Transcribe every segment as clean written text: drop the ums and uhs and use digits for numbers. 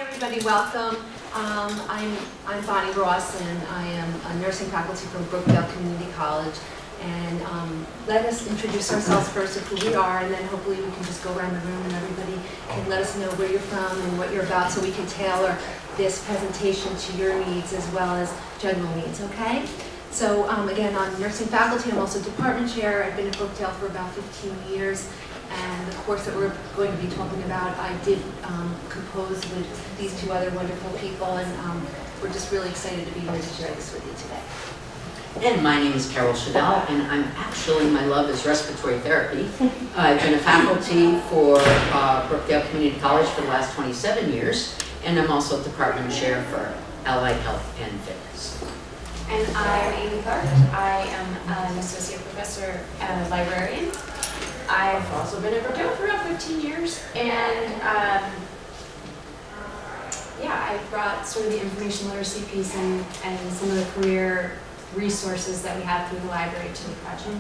everybody, welcome. I'm Bonnie Ross, and I am a nursing faculty from Brookdale Community College. And let us introduce ourselves first of who we are, and then hopefully we can just go around the room and everybody can let us know where you're from and what you're about, so we can tailor this presentation to your needs as well as general needs, okay? So again, I'm nursing faculty. I'm also department chair. I've been at Brookdale for about 15 years. And the course that we're going to be talking about, I did compose with these two other wonderful people, and we're just really excited to be here to share this with you today. And my name is Carol Chanel, and I'm actually, my love is respiratory therapy. I've been a faculty for Brookdale Community College for the last 27 years, and I'm also department chair for allied health and fitness. And I'm Amy Clark. I am an associate professor and a librarian. I've also been at Brookdale for about 15 years, and yeah, I brought sort of the information literacy piece and some of the career resources that we have through the library to the project.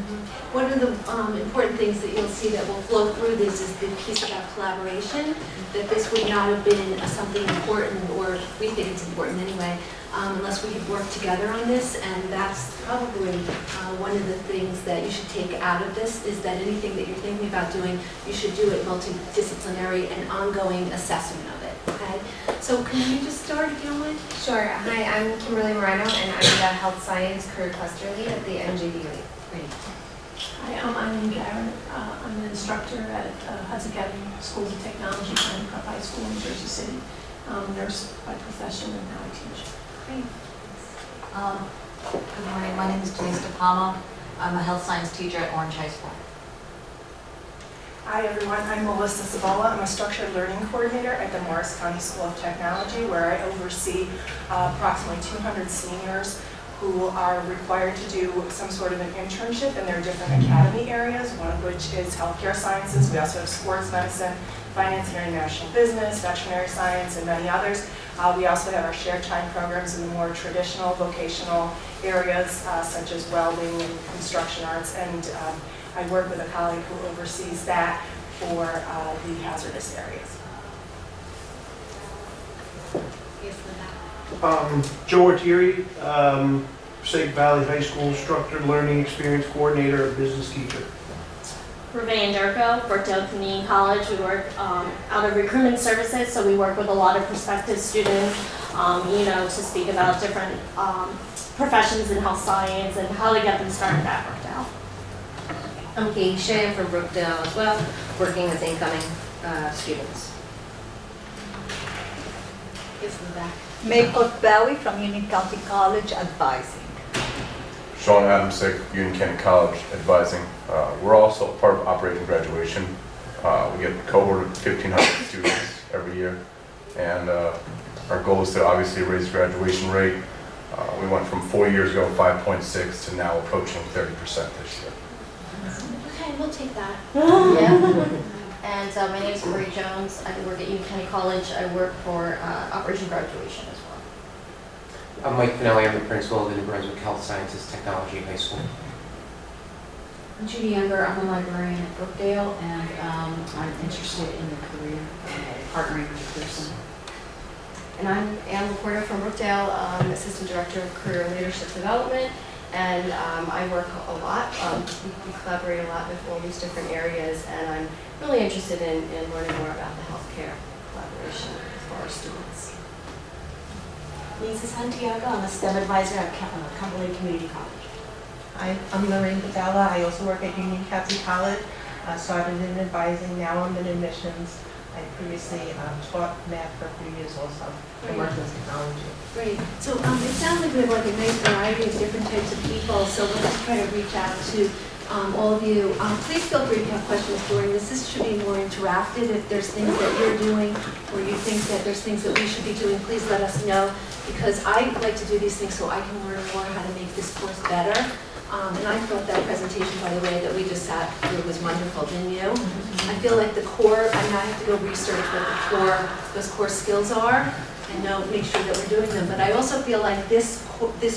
One of the important things that you'll see that will flow through this is the piece about collaboration, that this would not have been something important, or we think it's important anyway, unless we had worked together on this. And that's probably one of the things that you should take out of this, is that anything that you're thinking about doing, you should do it multidisciplinary and ongoing assessment of it, okay? So can you just start if you don't mind? Sure. Hi, I'm Kimberly Moreno, and I'm the Health Science Career Cluster Lead at the NJCCC. Great. Hi, I'm Eileen Garrett. I'm an instructor at Hudson County Schools of Technology, Pine Prep High School in Jersey City. I'm a nurse by profession, and now I teach. Great. Good morning, my name is Denise DePalma. I'm a health science teacher at Orange High School. Hi everyone, I'm Melissa Sabola. I'm a structured learning coordinator at the Morris County School of Technology, where I oversee approximately 200 seniors who are required to do some sort of an internship in their different academy areas, one of which is healthcare sciences. We also have sports medicine, finance and international business, veterinary science, and many others. We also have our shared time programs in the more traditional vocational areas, such as welding and construction arts, and I work with a colleague who oversees that for the hazardous areas. Joe Ortieri, Passaic Valley High School Structured Learning Experience Coordinator, business teacher. Ravane Durko, Brookdale Community College. We work out of recruitment services, so we work with a lot of prospective students, to speak about different professions in health science and how to get them started at Brookdale. I'm Katie Shea. I'm from Brookdale as well, working with incoming students. Yes, in the back. Mayport Valley from Union County College, advising. Sean Adamsick, Union County College, advising. We're also part of Operation Graduation. We get a cohort of 1,500 students every year, and our goal is to obviously raise the graduation rate. We went from 4 years ago, 5.6, to now approaching 30% this year. Okay, we'll take that. Yeah. And my name is Marie Jones. I work at Union County College. I work for Operation Graduation as well. I'm Mike Finelli. I'm the principal of the New Brunswick Health Sciences Technology High School. I'm Judy Younger. I'm a librarian at Brookdale, and I'm interested in the career partnering with a person. And I'm Ann Laporta from Brookdale, Assistant Director of Career Leadership Development. And I work a lot. We collaborate a lot with all these different areas, and I'm really interested in learning more about the healthcare collaboration for our students. Lisa Santiago, I'm a STEM advisor at Cumberland Community College. I'm Lorraine Padala. I also work at Union County College. Started in advising, now I'm in admissions. I previously taught math for a few years also. I work with technology. Great. So it sounds like we have like a nice variety of different types of people, so let's try to reach out to all of you. Please feel free to have questions during this. This should be more interactive. If there's things that you're doing or you think that there's things that we should be doing, please let us know, because I like to do these things so I can learn more how to make this course better. And I thought that presentation, by the way, that we just sat through was wonderful, didn't you? I feel like the core, I mean, I have to go research what those core skills are and make sure that we're doing them. But I also feel like this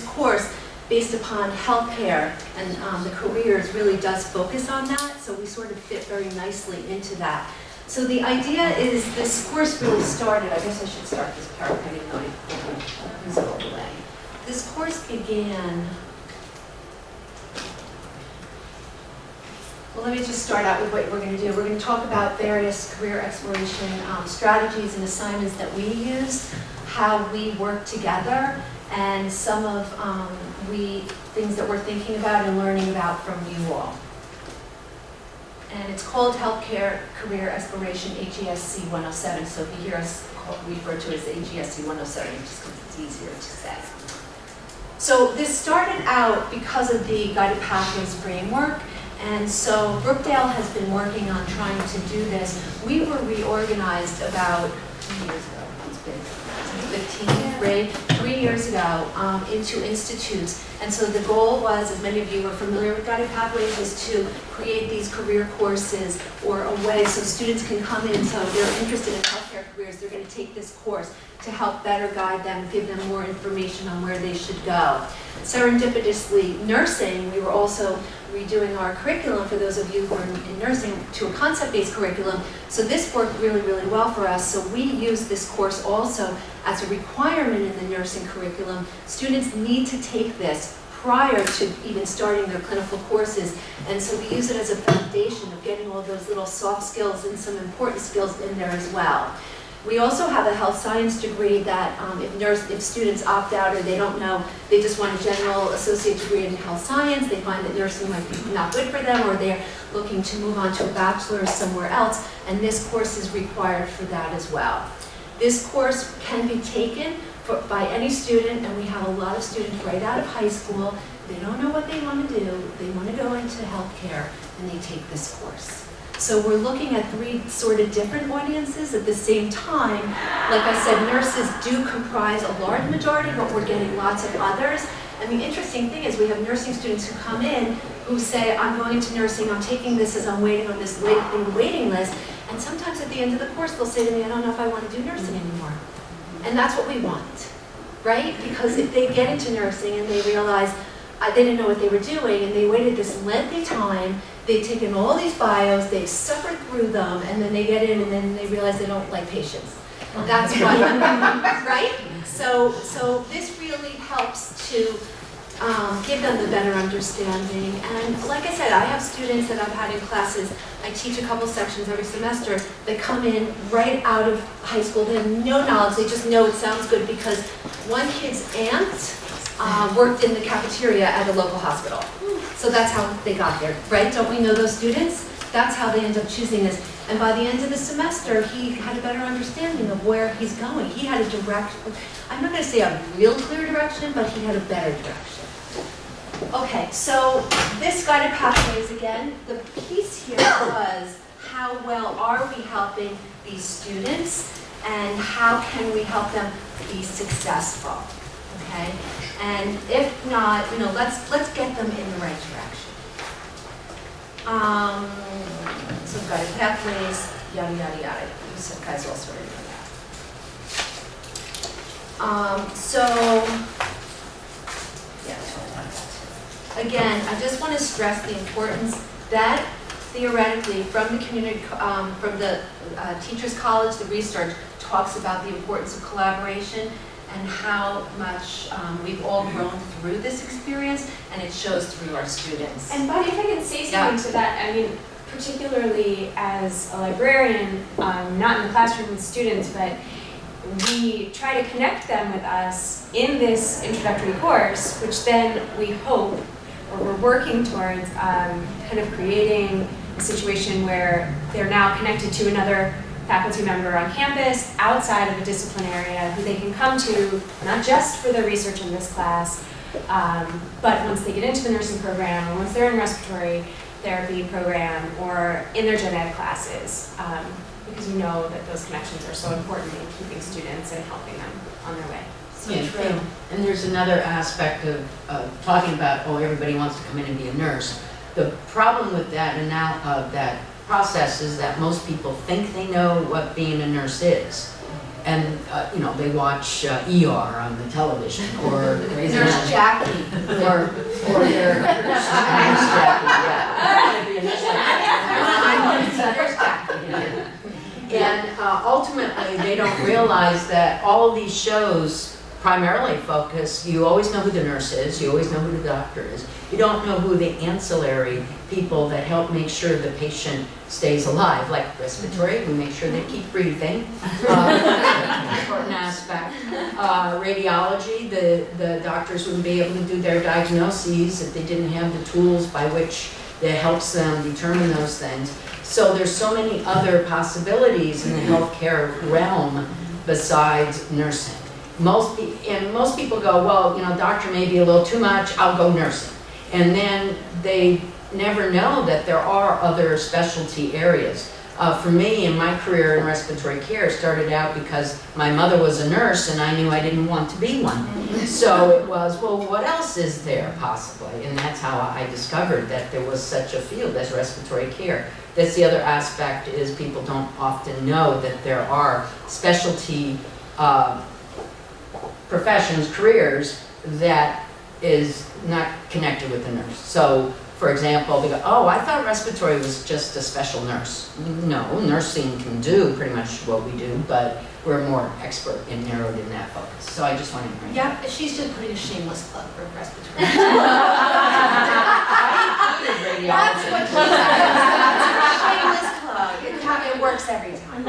course, based upon healthcare and the careers, really does focus on that. So we sort of fit very nicely into that. So the idea is this course really started, I guess I should start this PowerPoint, I didn't know it was all the way. This course began, well, let me just start out with what we're going to do. We're going to talk about various career exploration strategies and assignments that we use, how we work together, and some of things that we're thinking about and learning about from you all. And it's called Healthcare Career Exploration HESC 107, so if you hear us refer to it as the HESC 107, just because it's easier to say. So this started out because of the Guided Pathways framework, and so Brookdale has been working on trying to do this. We were reorganized about 3 years ago, it's been 15, right? 3 years ago into institutes. And so the goal was, as many of you are familiar with Guided Pathways, is to create these career courses or a way so students can come in, so if they're interested in healthcare careers, they're going to take this course to help better guide them, give them more information on where they should go. Serendipitously, nursing, we were also redoing our curriculum for those of you who are in nursing to a concept-based curriculum. So this worked really, really well for us. So we use this course also as a requirement in the nursing curriculum. Students need to take this prior to even starting their clinical courses. And so we use it as a foundation of getting all those little soft skills and some important skills in there as well. We also have a health science degree that if students opt out or they don't know, they just want a general associate degree in health science, they find that nursing might be not good for them, or they're looking to move on to a bachelor's somewhere else, and this course is required for that as well. This course can be taken by any student, and we have a lot of students right out of high school. They don't know what they want to do, they want to go into healthcare, and they take this course. So we're looking at 3 sort of different audiences at the same time. Like I said, nurses do comprise a large majority, but we're getting lots of others. And the interesting thing is we have nursing students who come in who say, I'm going into nursing, I'm taking this as I'm waiting on this waiting list. And sometimes at the end of the course, they'll say to me, I don't know if I want to do nursing anymore. And that's what we want, right? Because if they get into nursing and they realize they didn't know what they were doing, and they waited this lengthy time, they've taken all these bios, they've suffered through them, and then they get in and then they realize they don't like patients. That's why, right? So this really helps to give them the better understanding. And like I said, I have students that I've had in classes, I teach a couple sections every semester, that come in right out of high school. They have no knowledge, they just know it sounds good because one kid's aunt worked in the cafeteria at a local hospital. So that's how they got there, right? Don't we know those students? That's how they end up choosing this. And by the end of the semester, he had a better understanding of where he's going. He had a direct, I'm not going to say a real clear direction, but he had a better direction. Okay, so this Guided Pathways, again, the piece here was how well are we helping these students and how can we help them be successful, okay? And if not, let's get them in the right direction. So Guided Pathways, yada, yada, yada. You guys all sort of know that. Again, I just want to stress the importance that theoretically from the community, from the Teachers College, the research talks about the importance of collaboration and how much we've all grown through this experience, and it shows through our students. And Bonnie, if I can say something to that, I mean, particularly as a librarian, not in the classroom with students, but we try to connect them with us in this introductory course, which then we hope, or we're working towards kind of creating a situation where they're now connected to another faculty member on campus outside of a discipline area who they can come to, not just for their research in this class, but once they get into the nursing program, or once they're in respiratory therapy program, or in their gen ed classes, because we know that those connections are so important in keeping students and helping them on their way. So true. And there's another aspect of talking about, everybody wants to come in and be a nurse. The problem with that and now that process is that most people think they know what being a nurse is. And, they watch ER on the television, or Nurse Jackie. or they're Nurse Jackie, yeah. I want to be a nurse like that. Nurse Jackie, yeah. And ultimately, they don't realize that all of these shows primarily focus, you always know who the nurse is, you always know who the doctor is. You don't know who the ancillary people that help make sure the patient stays alive, like respiratory, we make sure they keep breathing. Important aspect. Radiology, the doctors wouldn't be able to do their diagnoses if they didn't have the tools by which that helps them determine those things. So there's so many other possibilities in the healthcare realm besides nursing. Most people go, well, you know, doctor may be a little too much, I'll go nursing. And then they never know that there are other specialty areas. For me, in my career in respiratory care, started out because my mother was a nurse and I knew I didn't want to be one. So it was, well, what else is there possibly? And that's how I discovered that there was such a field as respiratory care. That's the other aspect, is people don't often know that there are specialty professions, careers, that is not connected with the nurse. So, for example, they go, oh, I thought respiratory was just a special nurse. No, nursing can do pretty much what we do, but we're more expert and narrowed in that focus. So I just wanted to bring Yeah, she's just putting a shameless plug for respiratory. That's what Shameless plug. It works every time.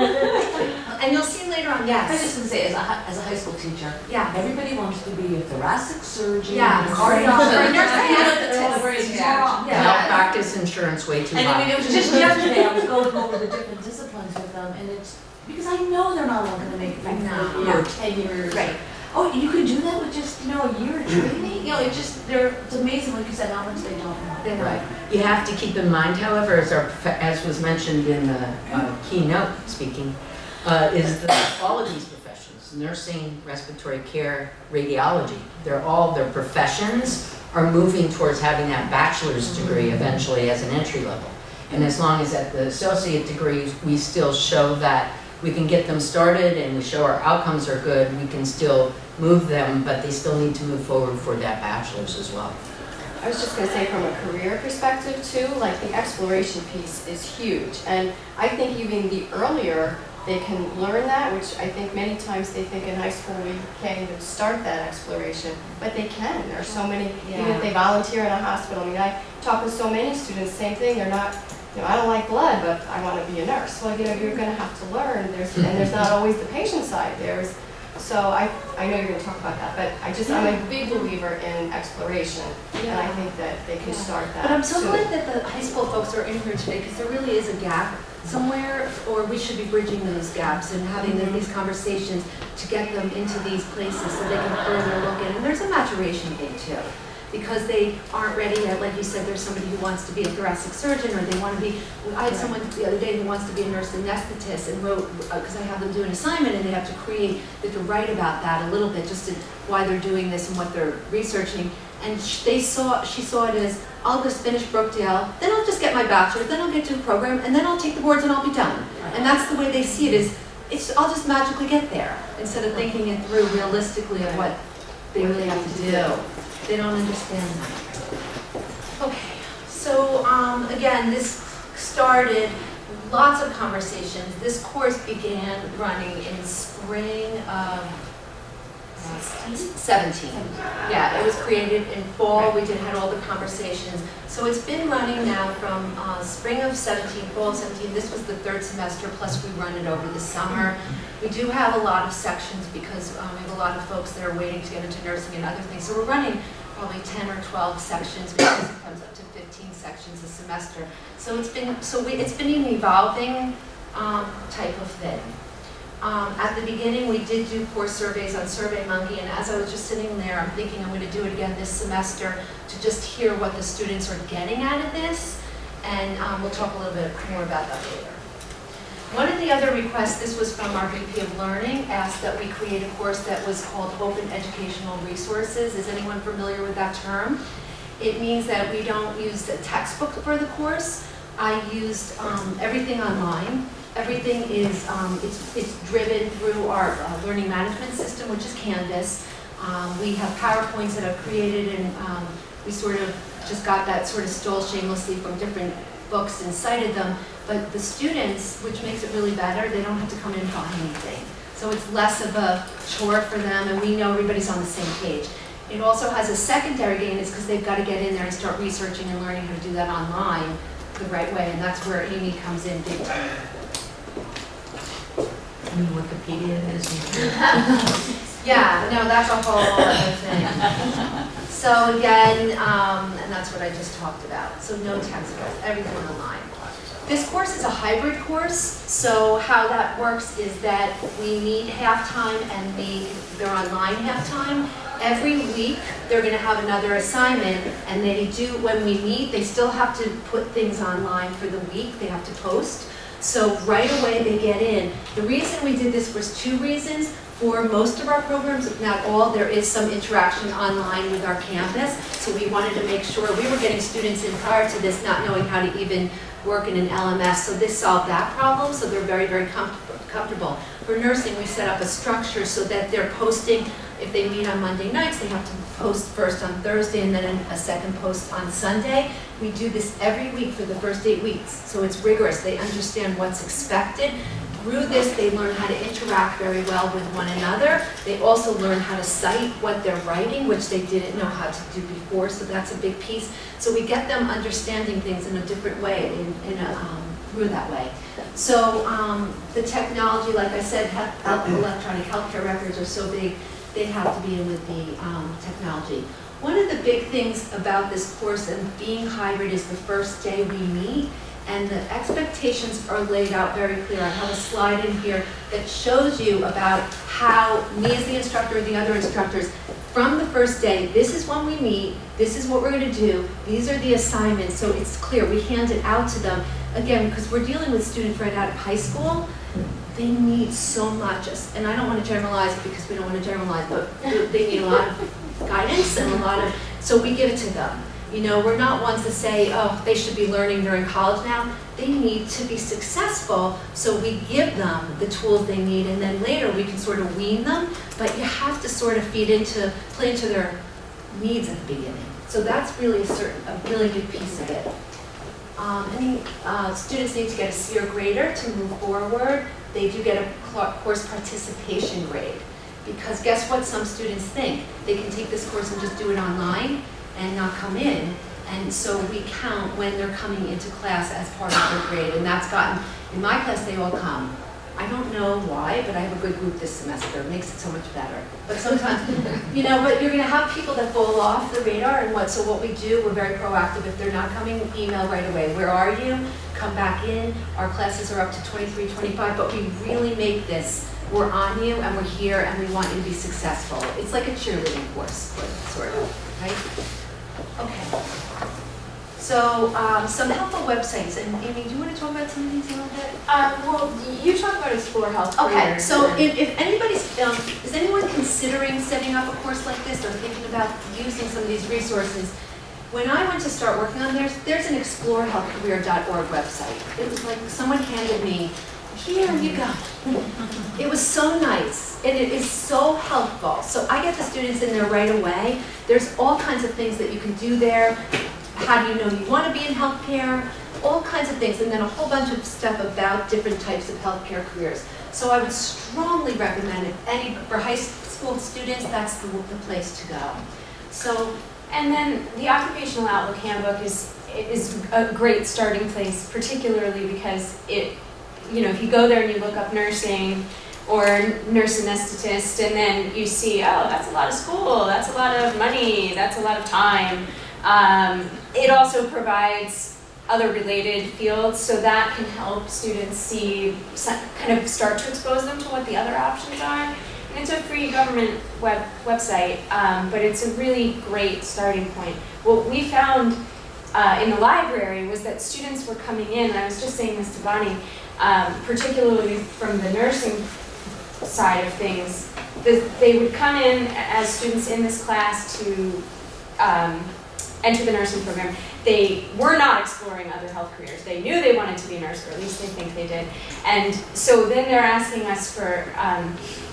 And you'll see later on, yes. I was just going to say, as a high school teacher, Yeah. everybody wants to be a thoracic surgeon, Yeah. a cardiologist. Yeah. malpractice insurance way too And I mean, high. it was just yesterday, I was going over the different disciplines with them, and it's, because I know they're not all gonna make it for a year, or 10 years. Right. Oh, you could do that with just, a year of training? It's amazing, like you said, how much they don't know. Right. You have to keep in mind, however, as was mentioned in the keynote speaking, is that all of these professions, nursing, respiratory care, radiology, their professions are moving towards having that bachelor's degree eventually as an entry level. And as long as at the associate degree, we still show that we can get them started and we show our outcomes are good, we can still move them, but they still need to move forward for that bachelor's as well. I was just going to say, from a career perspective too, like the exploration piece is huge. And I think even the earlier they can learn that, which I think many times they think in high school we can't even start that exploration, but they can. There are so many, even if they volunteer in a hospital. I mean, I talk with so many students, same thing, they're not, I don't like blood, but I want to be a nurse. Well, you're going to have to learn. There's not always the patient side. So I know you're going to talk about that, but I'm a big believer in exploration, and I think that they can start that. But I'm so too. glad that the high school folks are in here today, because there really is a gap somewhere, or we should be bridging those gaps and having these conversations to get them into these places so they can further look in. And there's a maturation thing too, because they aren't ready yet. Like you said, there's somebody who wants to be a thoracic surgeon, or they want to be, I had someone the other day who wants to be a nurse anesthetist and wrote, because I have them do an assignment and they have to write about that a little bit, just why they're doing this and what they're researching. And she saw it as, I'll just finish Brookdale, then I'll just get my bachelor's, then I'll get to a program, and then I'll take the boards and I'll be done. And that's the way they see it, I'll just magically get there, instead of thinking it through realistically of what they really have to do. They don't understand that. Okay, so again, this started lots of conversations. This course began running in spring of 17. Yeah, it was created in fall. We had all the conversations. So it's been running now from spring of 17, fall of 17. This was the third semester, plus we run it over the summer. We do have a lot of sections because we have a lot of folks that are waiting to get into nursing and other things. So we're running probably 10 or 12 sections, because it comes up to 15 sections a semester. So it's been an evolving type of thing. At the beginning, we did do course surveys on SurveyMonkey, and as I was just sitting there, I'm thinking I'm going to do it again this semester to just hear what the students are getting out of this, and we'll talk a little bit more about that later. One of the other requests, this was from our VP of Learning, asked that we create a course that was called Open Educational Resources. Is anyone familiar with that term? It means that we don't use the textbook for the course. I used everything online. Everything is, it's driven through our learning management system, which is Canvas. We have PowerPoints that I've created, and we sort of just got that sort of stole shamelessly from different books and cited them. But the students, which makes it really better, they don't have to come in behind anything. So it's less of a chore for them, and we know everybody's on the same page. It also has a secondary gain, it's because they've got to get in there and start researching and learning how to do that online the right way, and that's where Amy comes in big time. I mean, Wikipedia is. Yeah, no, that's a whole other thing. So again, and that's what I just talked about. So no textbooks, everything online. This course is a hybrid course, so how that works is that we meet half-time and they're online half-time. Every week, they're gonna have another assignment, and they do, when we meet, they still have to put things online for the week, they have to post. So right away, they get in. The reason we did this was 2 reasons. For most of our programs, if not all, there is some interaction online with our campus, so we wanted to make sure we were getting students in prior to this not knowing how to even work in an LMS, so this solved that problem, so they're very, very comfortable. For nursing, we set up a structure so that they're posting, if they meet on Monday nights, they have to post first on Thursday and then a second post on Sunday. We do this every week for the first 8 weeks, so it's rigorous. They understand what's expected. Through this, they learn how to interact very well with one another. They also learn how to cite what they're writing, which they didn't know how to do before, so that's a big piece. So we get them understanding things in a different way, through that way. So the technology, like I said, electronic healthcare records are so big, they have to be in with the technology. One of the big things about this course and being hybrid is the first day we meet, and the expectations are laid out very clear. I have a slide in here that shows you about how me as the instructor and the other instructors, from the first day, this is when we meet, this is what we're gonna do, these are the assignments, so it's clear, we hand it out to them. Again, because we're dealing with students right out of high school, they need so much, and I don't wanna generalize because we don't wanna generalize, but they need a lot of guidance and a lot of, so we give it to them. You know, we're not ones to say, oh, they should be learning during college now. They need to be successful, so we give them the tools they need, and then later we can sort of wean them, but you have to sort of play into their needs at the beginning. So that's really a really big piece of it. Students need to get a C or greater to move forward. They do get a course participation grade, because guess what some students think? They can take this course and just do it online and not come in, and so we count when they're coming into class as part of their grade, and that's gotten, in my class they all come. I don't know why, but I have a good group this semester, it makes it so much better. But sometimes, but you're gonna have people that fall off the radar, and so what we do, we're very proactive. If they're not coming, email right away, where are you? Come back in. Our classes are up to 23, 25, but we really make this, we're on you and we're here and we want you to be successful. It's like a cheerleading course, sort of, right? Okay. So some helpful websites, and Amy, do you want to talk about some of these a little bit? Well, you talk about Explore Health Okay, Careers. so if anybody's, is anyone considering setting up a course like this or thinking about using some of these resources? When I went to start working on there's an explorehealthcareer.org website. It was like someone handed me, here you go. It was so nice, and it is so helpful. So I get the students in there right away. There's all kinds of things that you can do there. How do you know you want to be in healthcare? All kinds of things, and then a whole bunch of stuff about different types of healthcare careers. So I would strongly recommend it. For high school students, that's the place to go. So, and then the Occupational Outlook Handbook is a great starting place, particularly because if you go there and you look up nursing or nurse anesthetist, and then you see, oh, that's a lot of school, that's a lot of money, that's a lot of time. It also provides other related fields, so that can help students kind of start to expose them to what the other options are. And it's a free government website, but it's a really great starting point. What we found in the library was that students were coming in, and I was just saying this to Bonnie, particularly from the nursing side of things, they would come in as students in this class to enter the nursing program. They were not exploring other health careers. They knew they wanted to be a nurse, or at least they think they did. And so then they're asking us for,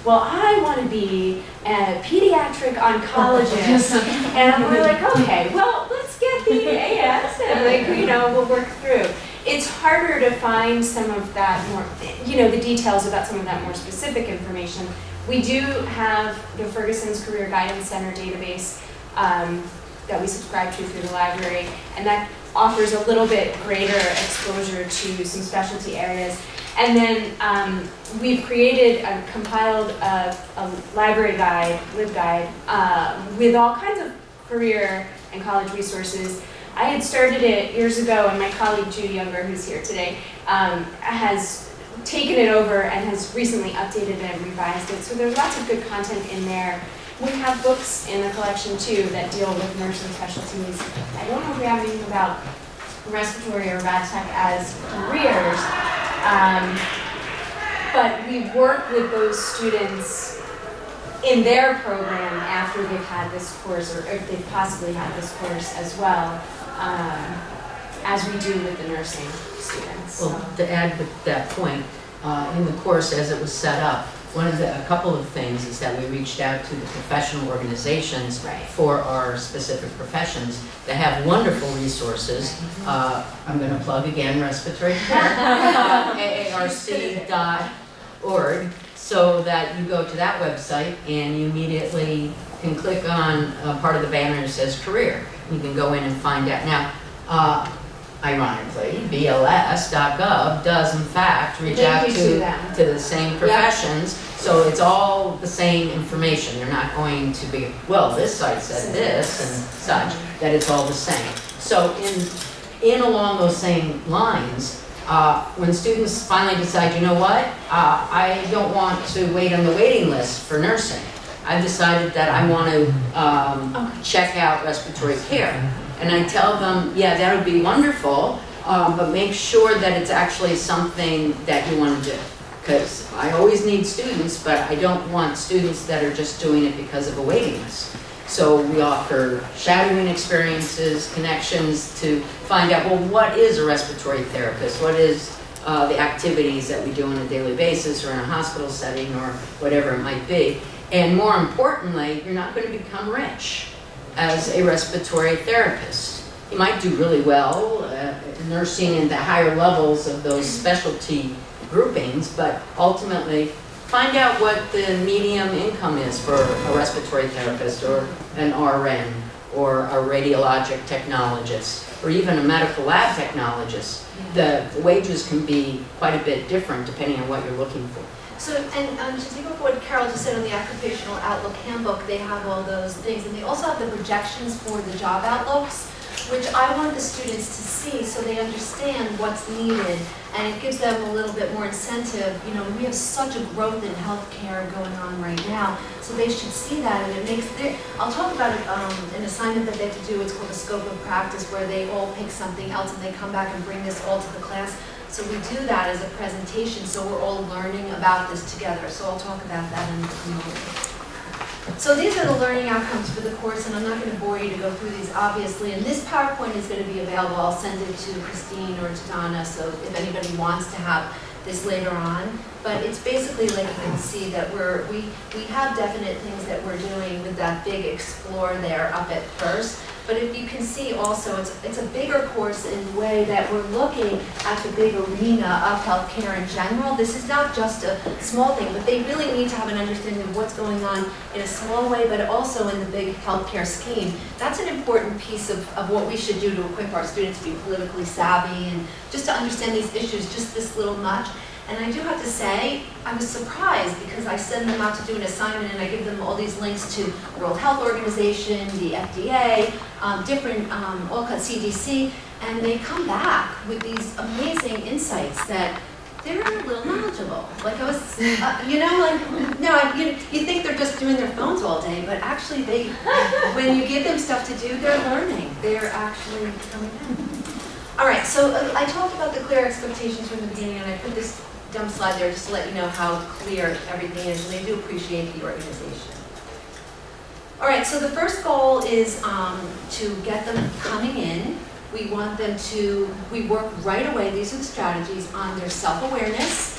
well, I want to be a pediatric oncologist. And we're like, okay, well, let's get the AS and we'll work through. it's harder to find some of that more, the details about some of that more specific information. We do have the Ferguson's Career Guidance Center database that we subscribe to through the library, and that offers a little bit greater exposure to some specialty areas. And then we've compiled a library guide, LibGuide, with all kinds of career and college resources. I had started it years ago, and my colleague Judy Younger, who's here today, has taken it over and has recently updated it and revised it. So there's lots of good content in there. We have books in the collection too that deal with nursing specialties. I don't know if we have anything about respiratory or rad tech as careers, but we work with those students in their program after they've had this course, or they've possibly had this course as well, as we do with the nursing students. Well, to add with that point, in the course as it was set up, a couple of things is that we reached out to the professional organizations for our specific professions that have wonderful resources. I'm going to plug again respiratory care, AARC.org, so that you go to that website and you immediately can click on part of the banner that says career. You can go in and find out. Now, ironically, BLS.gov does in fact reach out to the same professions, so it's all the same information. You're not going to be, well, this site said this and such, that it's all the same. So in along those same lines, when students finally decide, you know what, I don't want to wait on the waiting list for nursing. I've decided that I want to check out respiratory care. And I tell them, yeah, that would be wonderful, but make sure that it's actually something that you want to do. Because I always need students, but I don't want students that are just doing it because of a waiting list. So we offer shadowing experiences, connections to find out, well, what is a respiratory therapist? What is the activities that we do on a daily basis or in a hospital setting or whatever it might be? And more importantly, you're not going to become rich as a respiratory therapist. You might do really well nursing in the higher levels of those specialty groupings, but ultimately find out what the medium income is for a respiratory therapist or an RN or a radiologic technologist or even a medical lab technologist. The wages can be quite a bit different depending on what you're looking for. So, and to take up what Carol just said on the Occupational Outlook Handbook, they have all those things, and they also have the projections for the job outlooks, which I want the students to see so they understand what's needed, and it gives them a little bit more incentive. You know, we have such a growth in healthcare going on right now, so they should see that, and it makes I'll talk about an assignment that they have to do. It's called a scope of practice, where they all pick something else and they come back and bring this all to the class. So we do that as a presentation, so we're all learning about this together. So I'll talk about that in a moment. So these are the learning outcomes for the course, and I'm not going to bore you to go through these, obviously. And this PowerPoint is going to be available. I'll send it to Christine or to Donna, so if anybody wants to have this later on. But it's basically, like you can see, that we have definite things that we're doing with that big explore there up at first. But if you can see also, it's a bigger course in the way that we're looking at the big arena of healthcare in general. This is not just a small thing, but they really need to have an understanding of what's going on in a small way, but also in the big healthcare scheme. That's an important piece of what we should do to equip our students to be politically savvy and just to understand these issues just this little much. And I do have to say, I was surprised because I send them out to do an assignment and I give them all these links to the World Health Organization, the FDA, different, all called CDC, and they come back with these amazing insights that they're a little knowledgeable. Like I was, you think they're just doing their phones all day, but actually when you give them stuff to do, they're learning. They're actually coming in. All right, so I talked about the clear expectations from the beginning, and I put this dumb slide there just to let you know how clear everything is, and they do appreciate the organization. All right, so the first goal is to get them coming in. We want them we work right away, these are the strategies, on their self-awareness,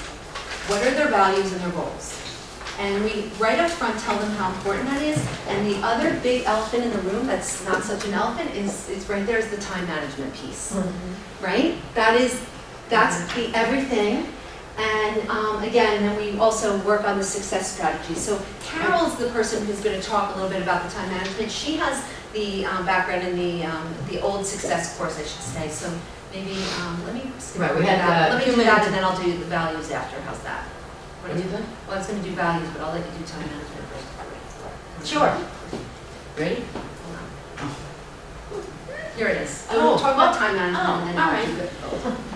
what are their values and their goals. And we, right up front, tell them how important that is. And the other big elephant in the room that's not such an elephant is right there is the time management piece, right? That is That's the everything. And again, then we also work on the success strategy. So Carol's the person who's going to talk a little bit about the time management. She has the background in the old success course, I should say. So maybe let me Right, we had let me do human- that, and then I'll do the values after. How's that? What do you think? Well, I was going to do values, but I'll let you do time management first. Sure. Ready? Hold on. Here it is. Oh, Talk about time management, oh, and then all I'll right. do it.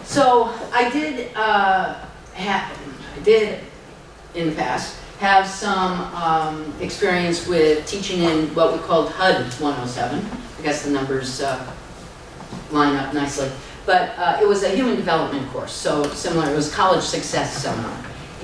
So I did in the past have some experience with teaching in what we called HUD 107. I guess the numbers line up nicely. But it was a human development course, so similar. It was college success seminar.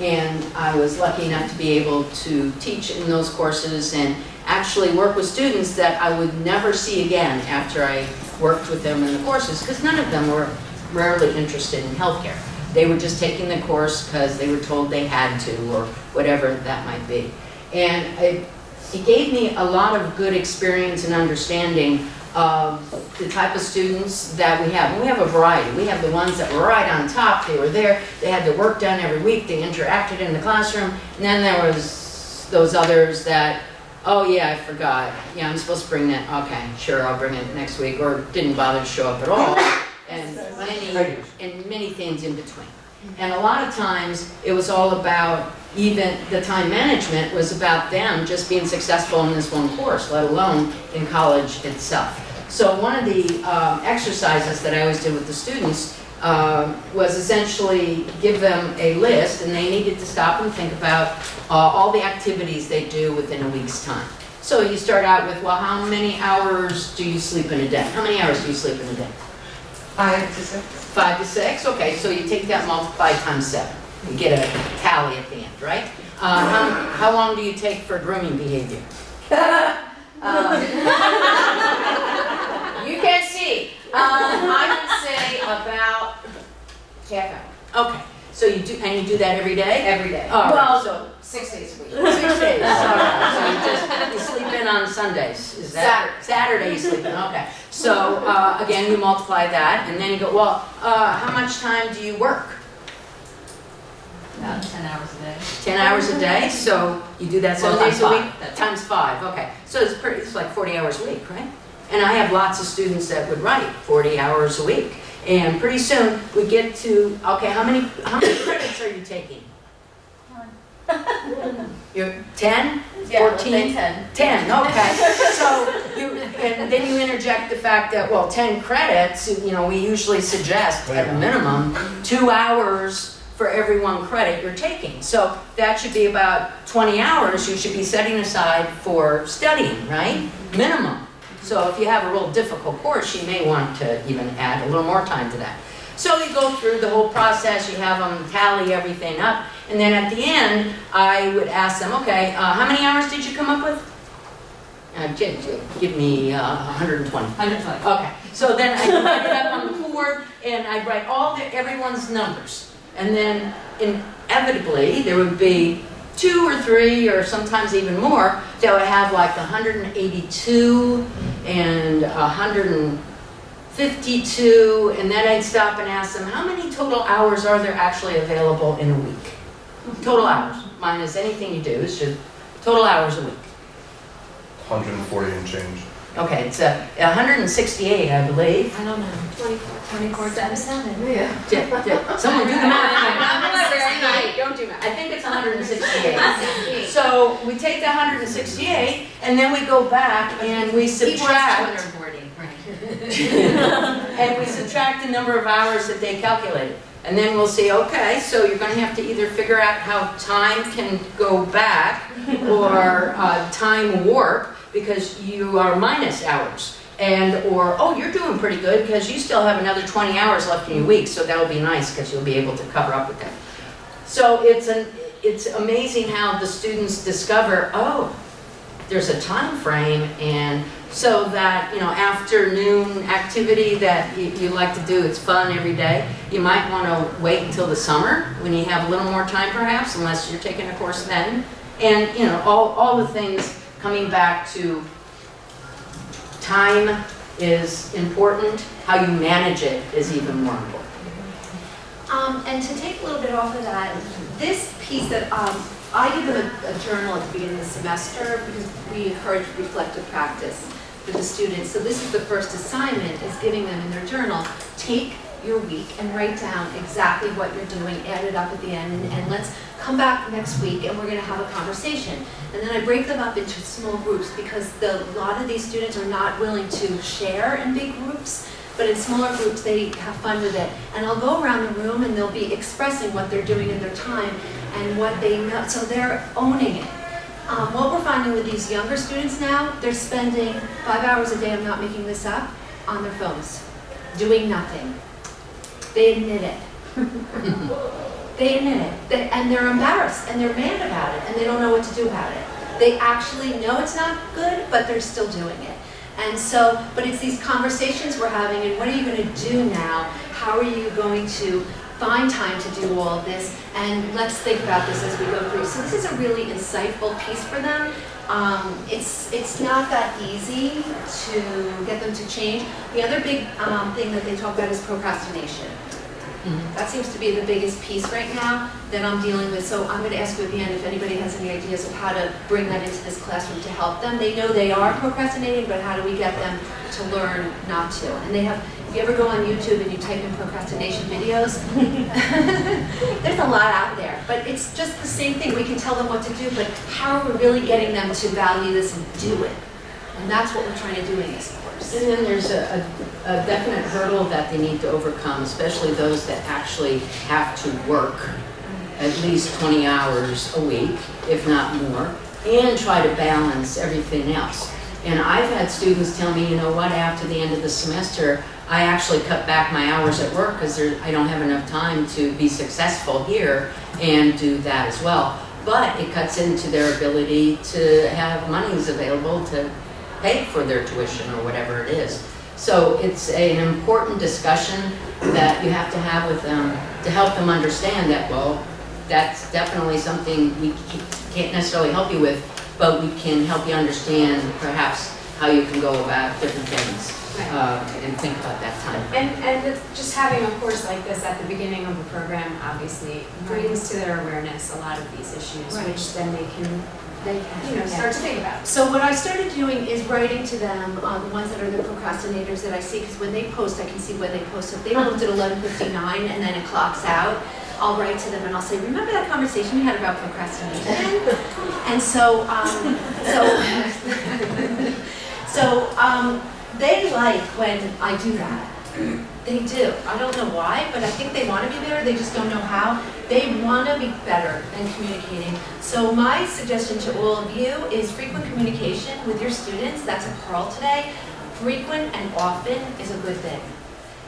And I was lucky enough to be able to teach in those courses and actually work with students that I would never see again after I worked with them in the courses, because none of them were rarely interested in healthcare. They were just taking the course because they were told they had to, or whatever that might be. And it gave me a lot of good experience and understanding of the type of students that we have. And we have a variety. We have the ones that were right on top. They were there. They had their work done every week. They interacted in the classroom. And then there was those others that, oh yeah, I forgot. Yeah, I'm supposed to bring that. Okay, sure, I'll bring it next week. Or didn't bother to show up at all. And many things in between. And a lot of times it was all about, even the time management was about them just being successful in this one course, let alone in college itself. So one of the exercises that I always did with the students was essentially give them a list, and they needed to stop and think about all the activities they do within a week's time. So you start out with, well, how many hours do you sleep in a day? How many hours do you sleep in a day? 5 to 6. 5 to 6, okay, so you take that multiplied times 7. You get a tally at the end, right? How long do you take for grooming behavior? You can see. I would say about half hour. Okay, so you do, and you do that every day? Every day. All right, Well, so 6 days a week. 6 days, all right, so you sleep in on Sundays, is that? Saturday you sleep in, okay. So, again, you multiply that, and then you go, well, how much time do you work? About 10 hours a day. 10 hours a day, so you do that 7 Well, days a times week? 5. Times 5, okay. So it's like 40 hours a week, right? And I have lots of students that would write 40 hours a week. And pretty soon, we get to, okay, how many credits are you taking? You're 10? Yeah, 14? let's say 10. 10, okay. So, and then you interject the fact that, well, 10 credits, you know, we usually suggest at a minimum 2 hours for every 1 credit you're taking. So that should be about 20 hours you should be setting aside for studying, right? Minimum. So if you have a real difficult course, you may want to even add a little more time to that. So you go through the whole process, you have them tally everything up, and then at the end, I would ask them, okay, how many hours did you come up with? Give me 120. 120. Okay, so then I write it up on the board, and I write everyone's numbers. And then inevitably, there would be 2 or 3, or sometimes even more, that would have like 182 and 152, and then I'd stop and ask them, how many total hours are there actually available in a week? Total hours, minus anything you do, it's just total hours a week. 140 and change. Okay, it's 168, I believe. I don't know. 24 times 7. Yeah. Someone do the math. I'm a librarian. Don't do math. I think it's 168. So we take the 168, and then we go back and we subtract. 240, right. And we subtract the number of hours that they calculated. And then we'll see, okay, so you're going to have to either figure out how time can go back or time warp, because you are minus hours. Or, oh, you're doing pretty good because you still have another 20 hours left in your week, so that'll be nice because you'll be able to cover up with that. So it's amazing how the students discover, oh, there's a time frame, and so that, you know, afternoon activity that you like to do, it's fun every day. You might want to wait until the summer when you have a little more time perhaps, unless you're taking a course then. And, you know, all the things coming back to time is important, how you manage it is even more important. And to take a little bit off of that, this piece that I give them a journal at the beginning of the semester because we encourage reflective practice for the students. So this is the first assignment, is giving them in their journal, take your week and write down exactly what you're doing, add it up at the end, and let's come back next week and we're going to have a conversation. And then I break them up into small groups because a lot of these students are not willing to share in big groups. But in smaller groups, they have fun with it. And I'll go around the room and they'll be expressing what they're doing in their time and what they know, so they're owning it. What we're finding with these younger students now, they're spending 5 hours a day, I'm not making this up, on their phones, doing nothing. They admit it. They admit it. And they're embarrassed and they're mad about it and they don't know what to do about it. They actually know it's not good, but they're still doing it. And so, but it's these conversations we're having, and what are you going to do now? How are you going to find time to do all of this? And let's think about this as we go through. So this is a really insightful piece for them. It's not that easy to get them to change. The other big thing that they talk about is procrastination. That seems to be the biggest piece right now that I'm dealing with. So I'm going to ask you at the end if anybody has any ideas of how to bring that into this classroom to help them. They know they are procrastinating, but how do we get them to learn not to? And they have, if you ever go on YouTube and you type in procrastination videos, there's a lot out there. But it's just the same thing. We can tell them what to do, but how are we really getting them to value this and do it? And that's what we're trying to do in this course. And then there's a definite hurdle that they need to overcome, especially those that actually have to work at least 20 hours a week, if not more, and try to balance everything else. And I've had students tell me, you know what, after the end of the semester, I actually cut back my hours at work because I don't have enough time to be successful here and do that as well. But it cuts into their ability to have monies available to pay for their tuition or whatever it is. So it's an important discussion that you have to have with them to help them understand that, well, that's definitely something we can't necessarily help you with, but we can help you understand perhaps how you can go about different things and think about that time. And just having a course like this at the beginning of the program obviously brings to their awareness a lot of these issues, which then they can start to think about. So what I started doing is writing to them, the ones that are the procrastinators that I see, because when they post, I can see when they post. If they post at 11:59 and then it clocks out, I'll write to them and I'll say, remember that conversation we had about procrastination? And so they like when I do that. They do. I don't know why, but I think they want to be better. They just don't know how. They want to be better in communicating. So my suggestion to all of you is frequent communication with your students. That's a pearl today. Frequent and often is a good thing.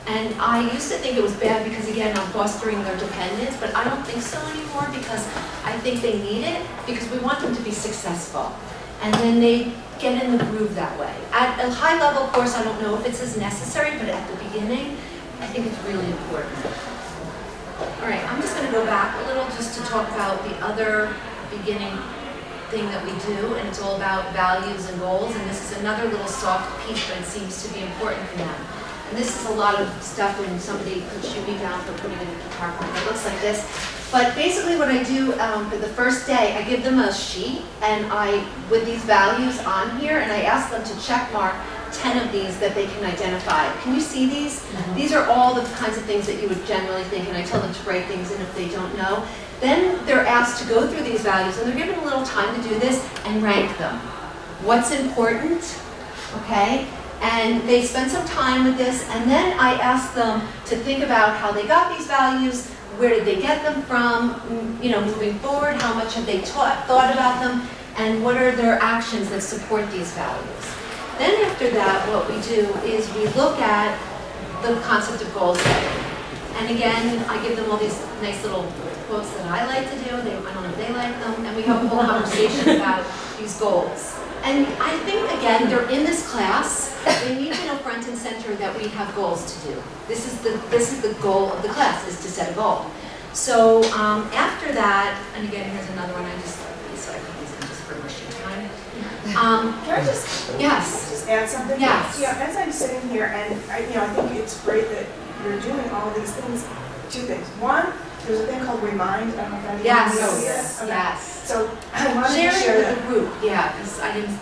And I used to think it was bad because, again, I'm fostering their dependence, but I don't think so anymore because I think they need it because we want them to be successful. And then they get in the groove that way. At a high level course, I don't know if it's as necessary, but at the beginning, I think it's really important. All right, I'm just going to go back a little just to talk about the other beginning thing that we do, and it's all about values and goals, and this is another little soft piece, but it seems to be important for them. And this is a lot of stuff when somebody could shoot me down for putting in a guitar part. It looks like this. But basically what I do for the first day, I give them a sheet and with these values on here, and I ask them to check mark 10 of these that they can identify. Can you see these? Mm-hmm. These are all the kinds of things that you would generally think, and I tell them to write things in if they don't know. Then they're asked to go through these values, and they're given a little time to do this and rank them. What's important, okay? And they spend some time with this, and then I ask them to think about how they got these values, where did they get them from, moving forward, how much have they thought about them, and what are their actions that support these values. Then after that, what we do is we look at the concept of goal setting. And again, I give them all these nice little quotes that I like to do. I don't know if they like them. And we have a whole conversation about these goals. And I think, again, they're in this class. They need to know front and center that we have goals to do. This is the goal of the class, is to set a goal. So after that, and again, here's another one. I put these in just for machine time. Can I just add something? Yes. Yeah, as I'm sitting here, and I think it's great that you're doing all these things. two things. One, there's a thing called Remind. I don't know if anyone Yes, knows it. Okay. yes. So I wanted to Share share it that. with the group, yeah, because I didn't.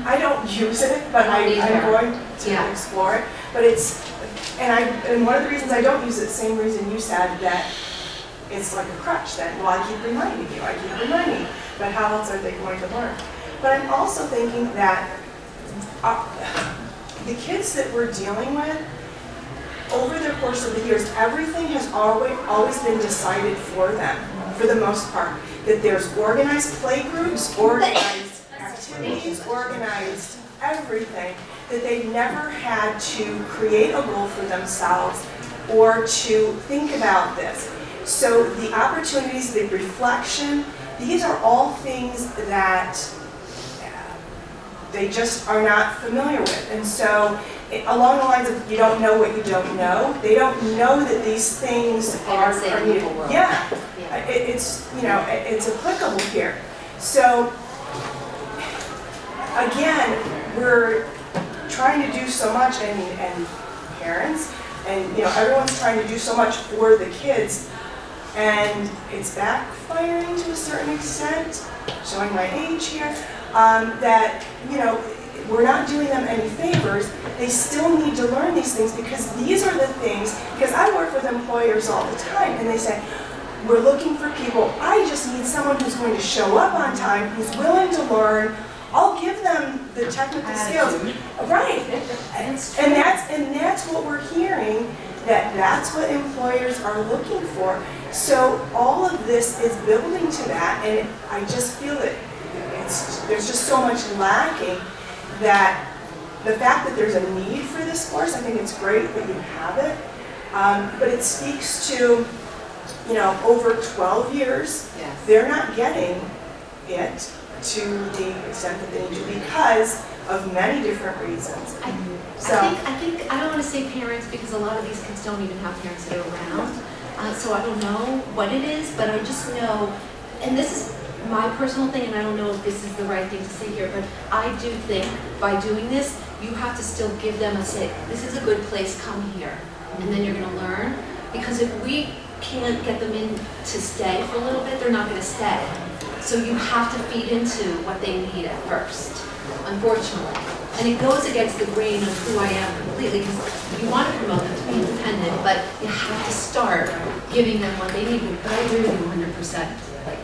I don't use it, but I don't I'm either. going to Yeah. explore it. But and one of the reasons I don't use it, same reason you said, that it's like a crutch then. Well, I keep reminding you, but how else are they going to learn? But I'm also thinking that the kids that we're dealing with, over the course of the years, everything has always been decided for them, for the most part. That there's organized play groups, organized activities, organized everything, that they've never had to create a goal for themselves or to think about this. So the opportunities, the reflection, these are all things that they just are not familiar with. And so along the lines of you don't know what you don't know, they don't know that these things are needed. Yeah, it's, you know, it's applicable here. So again, we're trying to do so much, and parents, and you know, everyone's trying to do so much for the kids, and it's backfiring to a certain extent, showing my age here, that, you know, we're not doing them any favors. They still need to learn these things, because these are the things, because I work with employers all the time, and they say, we're looking for people, I just need someone who's going to show up on time, who's willing to learn. I'll give them the technical skills. Right. And that's what we're hearing, that's what employers are looking for. So all of this is building to that, and I just feel that there's just so much lacking, that the fact that there's a need for this course, I think it's great that you have it, but it speaks to, you know, over 12 years, Yes. they're not getting it to the extent that they need to, because of many different reasons. I think I don't want to say parents, because a lot of these kids don't even have parents that are around. So I don't know what it is, but I just know, and this is my personal thing, and I don't know if this is the right thing to say here, but I do think by doing this, you have to still give them say, this is a good place, come here, and then you're going to learn. Because if we can't get them in to stay for a little bit, they're not going to stay. So you have to feed into what they need at first, unfortunately. And it goes against the grain of who I am completely, because you want to promote them to be independent, but you have to start giving them what they need. But I agree with you 100%. Like,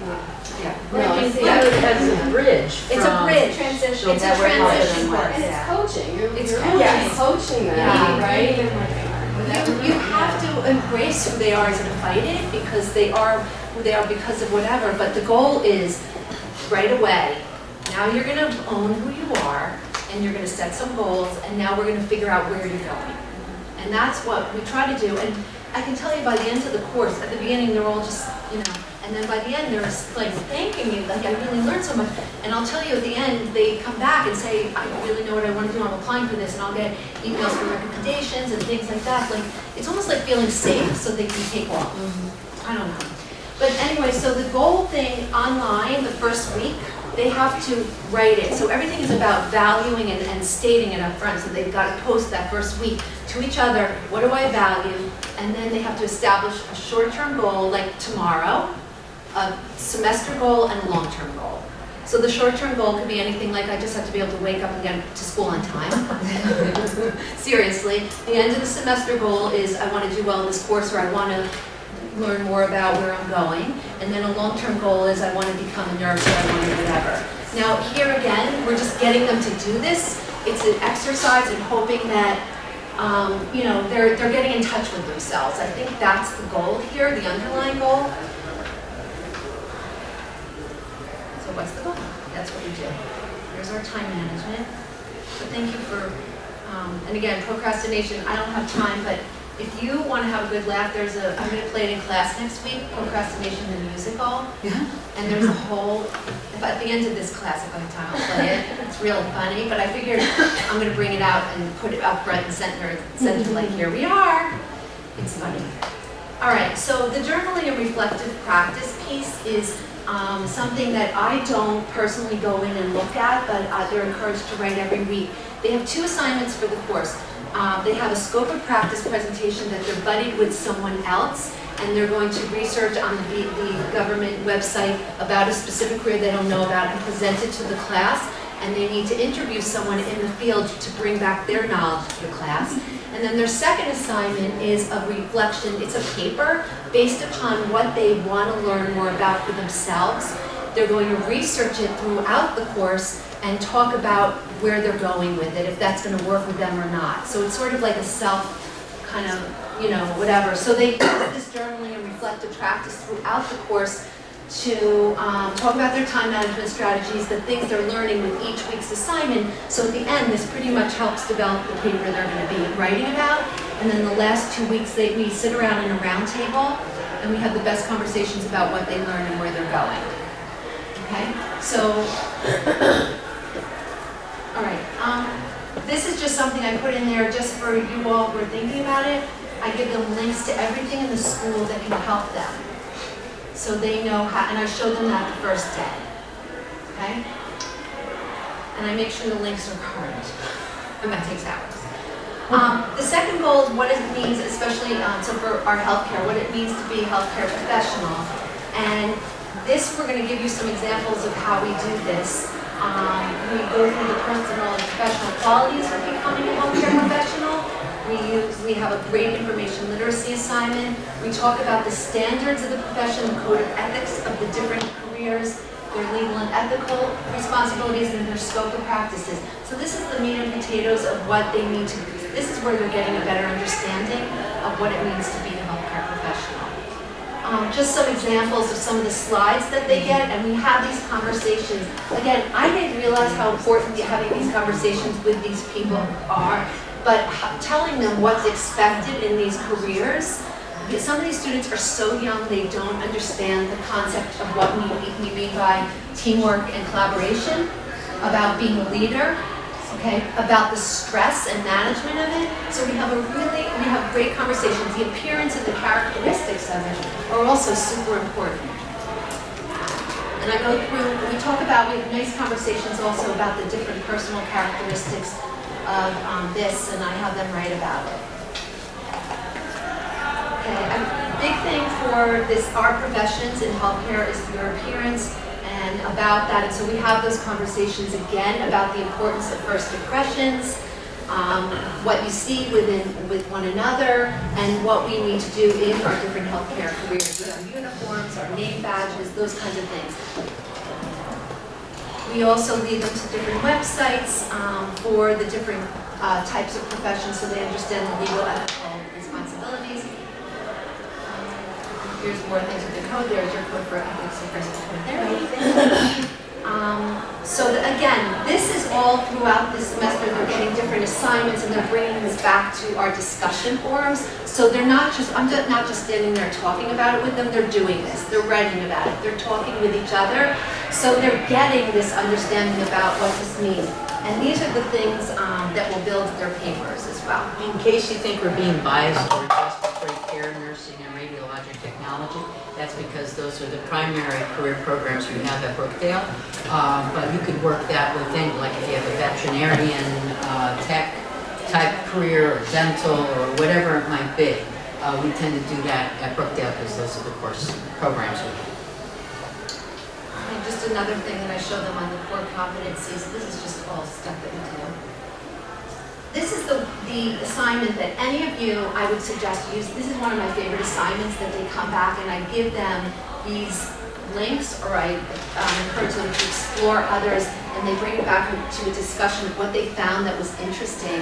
yeah. No, it's a bridge. It's a bridge. Transition. It's a transition course. And it's coaching. You're Yes. coaching them, Yeah. right? You have to embrace who they are as invited, because they are who they are because of whatever, but the goal is right away, now you're going to own who you are, and you're going to set some goals, and now we're going to figure out where you're going. And that's what we try to do. And I can tell you by the end of the course, at the beginning they're all just, you know, and then by the end they're like thanking you, like I really learned so much. And I'll tell you at the end, they come back and say, I really know what I want to do, I'm applying for this, and I'll get emails for recommendations and things like that. Like, it's almost like feeling safe so they can take off. I don't know. But anyway, so the goal thing online, the first week, they have to write it. So everything is about valuing and stating it up front. So they've got to post that first week to each other, what do I value? And then they have to establish a short-term goal, like tomorrow, a semester goal, and a long-term goal. So the short-term goal could be anything like, I just have to be able to wake up and get to school on time. Seriously. The end of the semester goal is, I want to do well in this course, or I want to learn more about where I'm going. And then a long-term goal is, I want to become a nurse, or I want to do whatever. Now here again, we're just getting them to do this. It's an exercise in hoping that you know, they're getting in touch with themselves. I think that's the goal here, the underlying goal. So what's the goal? That's what we do. Here's our time management. So thank you for, and again, procrastination, I don't have time, but if you want to have a good laugh, I'm going to play it in class next week, Procrastination the Musical. Yeah. And there's a whole, at the end of this class, if I have time, I'll play it. It's really funny, but I figured I'm going to bring it out and put it up front and center like, here we are. It's funny. All right, so the journaling and reflective practice piece is something that I don't personally go in and look at, but they're encouraged to write every week. They have 2 assignments for the course. They have a scope of practice presentation that they're buddied with someone else, and they're going to research on the government website about a specific career they don't know about and present it to the class. And they need to interview someone in the field to bring back their knowledge to the class. And then their second assignment is a reflection. It's a paper based upon what they want to learn more about for themselves. They're going to research it throughout the course and talk about where they're going with it, if that's going to work with them or not. So it's sort of like a self kind of, whatever. So they do this journaling and reflective practice throughout the course to talk about their time management strategies, the things they're learning with each week's assignment. So at the end, this pretty much helps develop the paper they're going to be writing about. And then the last 2 weeks, we sit around in a round table and we have the best conversations about what they learn and where they're going. Okay? So, all right. This is just something I put in there just for you all who are thinking about it. I give them links to everything in the school that can help them. So they know how, and I show them that the first day, okay? And I make sure the links are current, and that takes hours. The second goal is what it means, especially so for our healthcare, what it means to be a healthcare professional. And this, we're going to give you some examples of how we do this. We go through the personal and professional qualities of becoming a healthcare professional. We have a great information literacy assignment. We talk about the standards of the profession, the code of ethics of the different careers, their legal and ethical responsibilities, and their scope of practices. So this is the meat and potatoes of what they need to do. This is where they're getting a better understanding of what it means to be a healthcare professional. Just some examples of some of the slides that they get, and we have these conversations. Again, I didn't realize how important having these conversations with these people are. But telling them what's expected in these careers, some of these students are so young they don't understand the concept of what we mean by teamwork and collaboration, about being a leader, okay, about the stress and management of it. So we have great conversations. The appearance and the characteristics of it are also super important. And I go through, we have nice conversations also about the different personal characteristics of this, and I have them write about it. Okay, a big thing for our professions in healthcare is your appearance and about that. And so we have those conversations again about the importance of first impressions, what you see with one another, and what we need to do in our different healthcare careers with our uniforms, our name badges, those kinds of things. We also lead them to different websites for the different types of professions so they understand the legal ethical responsibilities. Here's more things with the code. There's your code for ethics and personal therapy. Again, this is all throughout this semester. They're getting different assignments and they're bringing this back to our discussion forums. So they're not just, I'm not just standing there talking about it with them, they're doing this. They're writing about it. They're talking with each other. So they're getting this understanding about what this means. And these are the things that will build their papers as well. In case you think we're being biased towards respiratory care, nursing, and radiologic technology, that's because those are the primary career programs we have at Brookdale. But you could work that within, like if you have a veterinarian, tech type career, or dental, or whatever it might be. We tend to do that at Brookdale because those are the course programs we have. And just another thing that I show them on the core competencies, this is just all stuff that we do. This is the assignment that any of you, I would suggest use. This is one of my favorite assignments that they come back and I give them these links, or I encourage them to explore others, and they bring it back to a discussion of what they found that was interesting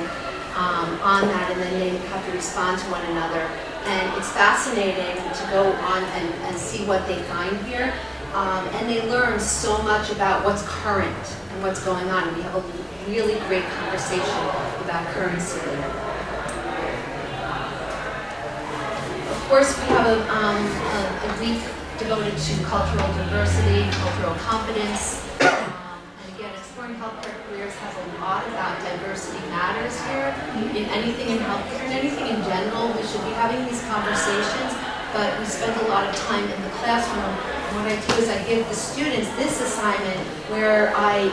on that, and then they have to respond to one another. And it's fascinating to go on and see what they find here. And they learn so much about what's current and what's going on. And we have a really great conversation about currency there. Of course, we have a week devoted to cultural diversity, cultural competence. And again, exploring healthcare careers has a lot about diversity matters here. In anything in healthcare and anything in general, we should be having these conversations, but we spend a lot of time in the classroom. What I do is I give the students this assignment where I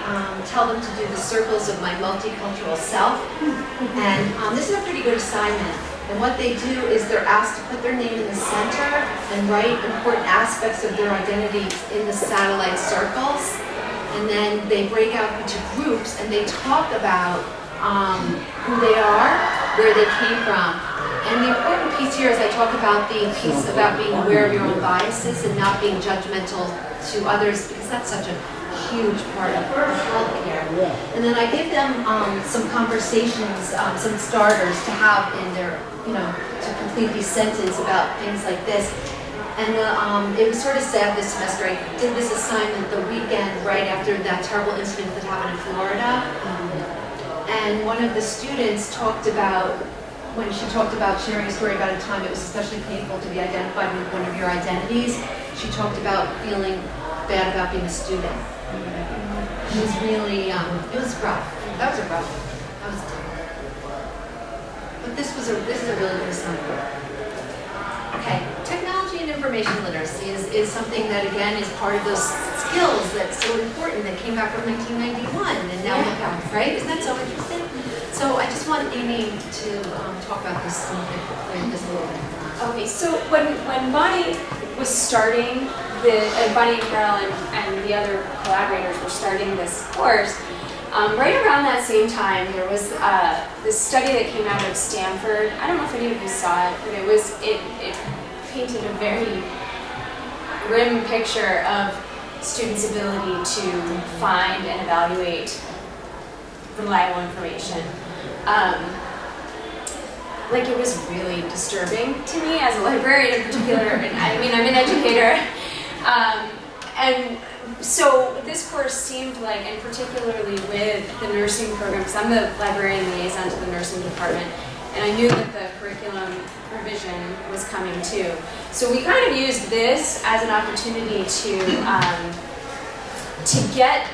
tell them to do the circles of my multicultural self. And this is a pretty good assignment. And what they do is they're asked to put their name in the center and write important aspects of their identities in the satellite circles. And then they break out into groups and they talk about who they are, where they came from. And the important piece here is I talk about the piece about being aware of your own biases and not being judgmental to others, because that's such a huge part of healthcare. And then I give them some conversations, some starters to have in their, to complete these sentences about things like this. And it was sort of sad this semester. I did this assignment the weekend right after that terrible incident that happened in Florida. And one of the students talked about, when she talked about sharing a story about a time it was especially painful to be identified with one of your identities, she talked about feeling bad about being a student. It was really, it was rough. That was tough. But this is a really good assignment. Okay, technology and information literacy is something that, again, is part of those skills that's so important that came back from 1991, and now look out, right? Isn't that so interesting? So I just want Amy to talk about this a little bit. Okay, so when Bonnie was starting, Bonnie and Carol and the other collaborators were starting this course, right around that same time, there was this study that came out of Stanford. I don't know if any of you saw it, but it painted a very grim picture of students' ability to find and evaluate reliable information. It was really disturbing to me as a librarian in particular. I mean, I'm an educator. And so this course seemed like, and particularly with the nursing program, because I'm the librarian liaison to the nursing department, and I knew that the curriculum revision was coming too. So we kind of used this as an opportunity to get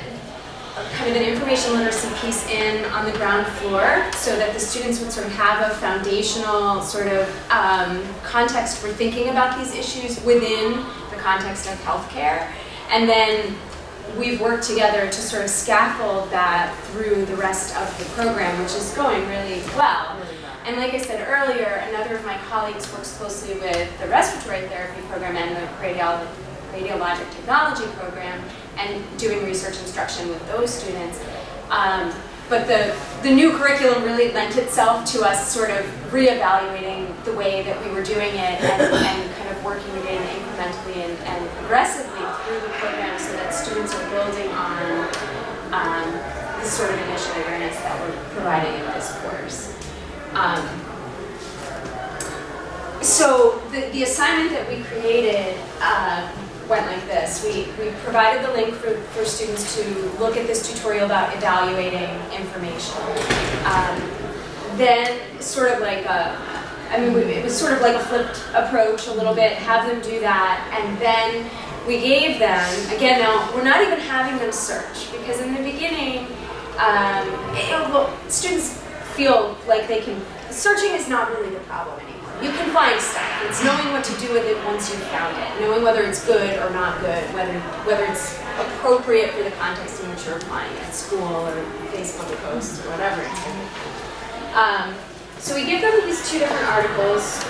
kind of an information literacy piece in on the ground floor so that the students would sort of have a foundational sort of context for thinking about these issues within the context of healthcare. And then we've worked together to sort of scaffold that through the rest of the program, which is going really well. And like I said earlier, another of my colleagues works closely with the respiratory therapy program and the radiologic technology program, and doing research instruction with those students. But the new curriculum really lent itself to us sort of reevaluating the way that we were doing it and kind of working it in incrementally and progressively through the program so that students are building on the sort of initial awareness that we're providing in this course. So the assignment that we created went like this. We provided the link for students to look at this tutorial about evaluating information. Then sort of like it was sort of like a flipped approach a little bit, have them do that, and then we gave them, again now, we're not even having them search, because in the beginning, students feel like they can, searching is not really the problem anymore. You can find stuff. It's knowing what to do with it once you've found it, knowing whether it's good or not good, whether it's appropriate for the context in which you're applying it, school or Facebook posts or whatever it's going to be. So we give them these two different articles.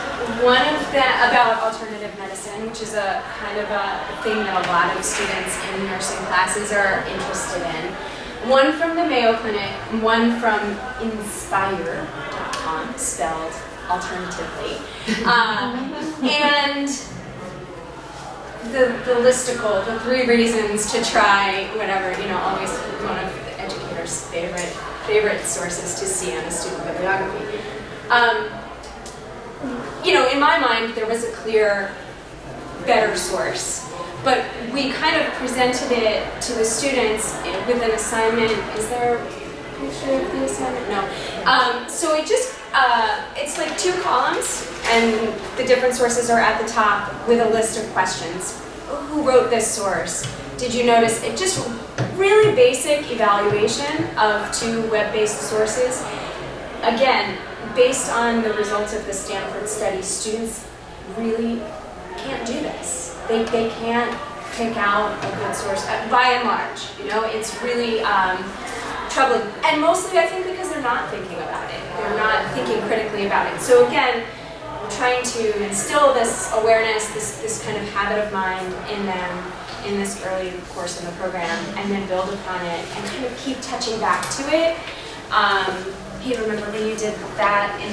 One of them about alternative medicine, which is a kind of a thing that a lot of students in nursing classes are interested in. One from the Mayo Clinic, one from Inspire.com, spelled alternatively. And the listicle, the 3 reasons to try whatever, always one of the educators' favorite sources to see on a student bibliography. In my mind, there was a clear, better source. But we kind of presented it to the students with an assignment. Is there a picture of the assignment? No. So it just, it's like 2 columns, and the different sources are at the top with a list of questions. Who wrote this source? Did you notice? It just really basic evaluation of 2 web-based sources. Again, based on the results of the Stanford study, students really can't do this. They can't pick out a good source, by and large. It's really troubling. And mostly, I think, because they're not thinking about it. they're not thinking critically about it. So again, we're trying to instill this awareness, this kind of habit of mind in them in this early course in the program, and then build upon it and kind of keep touching back to it. Hey, remember when you did that in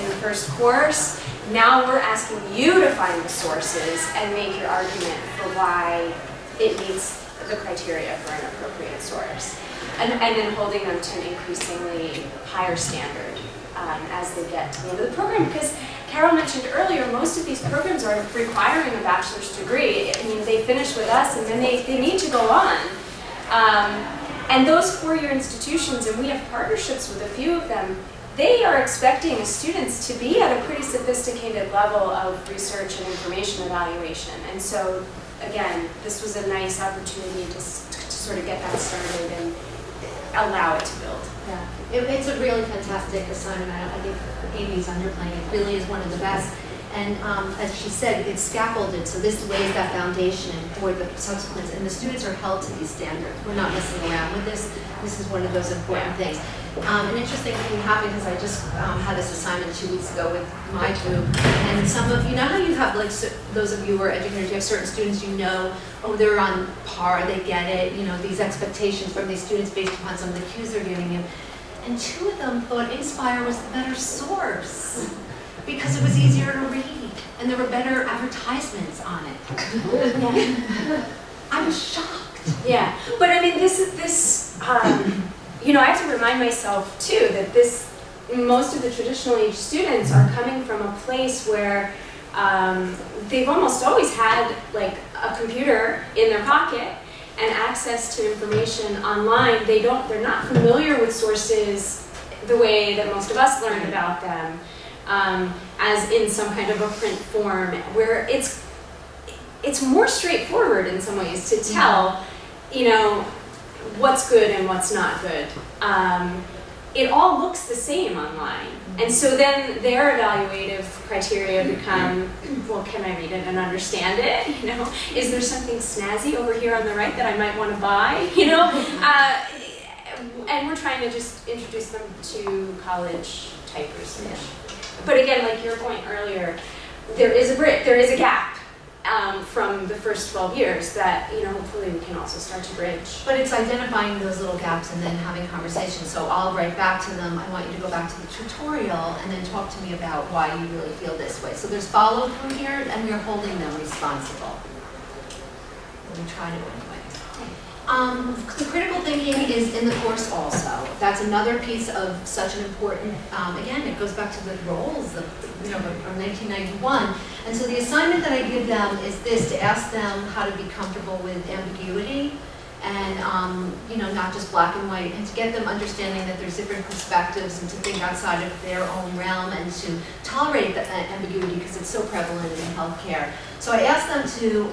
the first course? Now we're asking you to find the sources and make your argument for why it meets the criteria for an appropriate source. And then holding them to an increasingly higher standard as they get to the end of the program. Because Carol mentioned earlier, most of these programs are requiring a bachelor's degree. I mean, they finish with us and then they need to go on. And those four-year institutions, and we have partnerships with a few of them, they are expecting students to be at a pretty sophisticated level of research and information evaluation. And so, again, this was a nice opportunity to sort of get that started and allow it to build. Yeah, it's a really fantastic assignment. I think Amy's underplaying it. Really is one of the best. And as she said, it's scaffolded, so this lays that foundation for the subsequent, and the students are held to these standards. We're not messing around with this. This is one of those important things. An interesting thing happened because I just had this assignment 2 weeks ago with my group, and some of you know how you have, like, those of you who are educators, you have certain students you know, oh, they're on par, they get it, you know, these expectations from these students based upon some of the cues they're giving you. And 2 of them thought Inspire was the better source because it was easier to read and there were better advertisements on it. I'm shocked. Yeah, but I mean, you know, I have to remind myself too that most of the traditional age students are coming from a place where they've almost always had like a computer in their pocket and access to information online. They're not familiar with sources the way that most of us learn about them, as in some kind of a print form, where it's more straightforward in some ways to tell, you know, what's good and what's not good. It all looks the same online. And so then their evaluative criteria become, well, can I read it and understand it? You know, is there something snazzy over here on the right that I might want to buy? You know, and we're trying to just introduce them to college type research. But again, like your point earlier, there is a gap from the first 12 years that, you know, hopefully we can also start to bridge. But it's identifying those little gaps and then having conversations. So I'll write back to them, I want you to go back to the tutorial and then talk to me about why you really feel this way. So there's follow through here and we're holding them responsible. We try to anyway. The critical thinking is in the course also. That's another piece of such an important, again, it goes back to the roles of, you know, from 1991. And so the assignment that I give them is this, to ask them how to be comfortable with ambiguity and, you know, not just black and white, and to get them understanding that there's different perspectives and to think outside of their own realm and to tolerate the ambiguity because it's so prevalent in healthcare. So I asked them to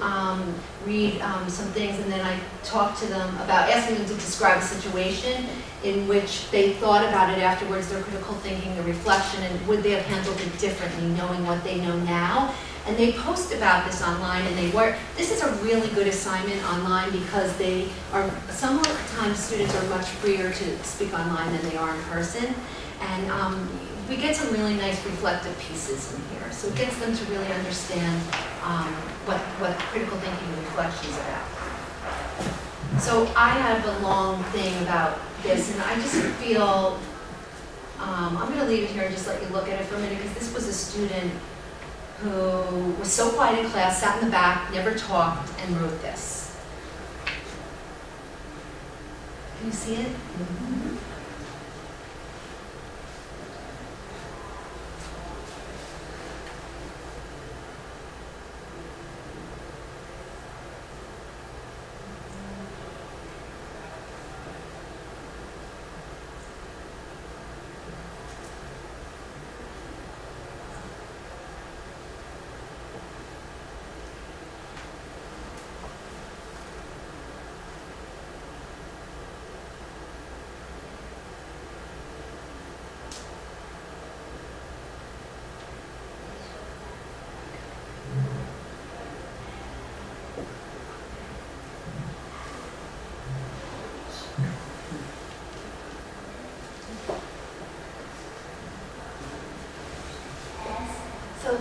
read some things, and then I talked to them about asking them to describe a situation in which they thought about it afterwards, their critical thinking, their reflection, and would they have handled it differently knowing what they know now. And they post about this online, and this is a really good assignment online because sometimes students are much freer to speak online than they are in person. And we get some really nice reflective pieces in here. So it gets them to really understand what critical thinking and reflection is about. So I have a long thing about this, and I just feel, I'm going to leave it here and just let you look at it for a minute, because this was a student who was so quiet in class, sat in the back, never talked, and wrote this. Can you see it? Mm-hmm.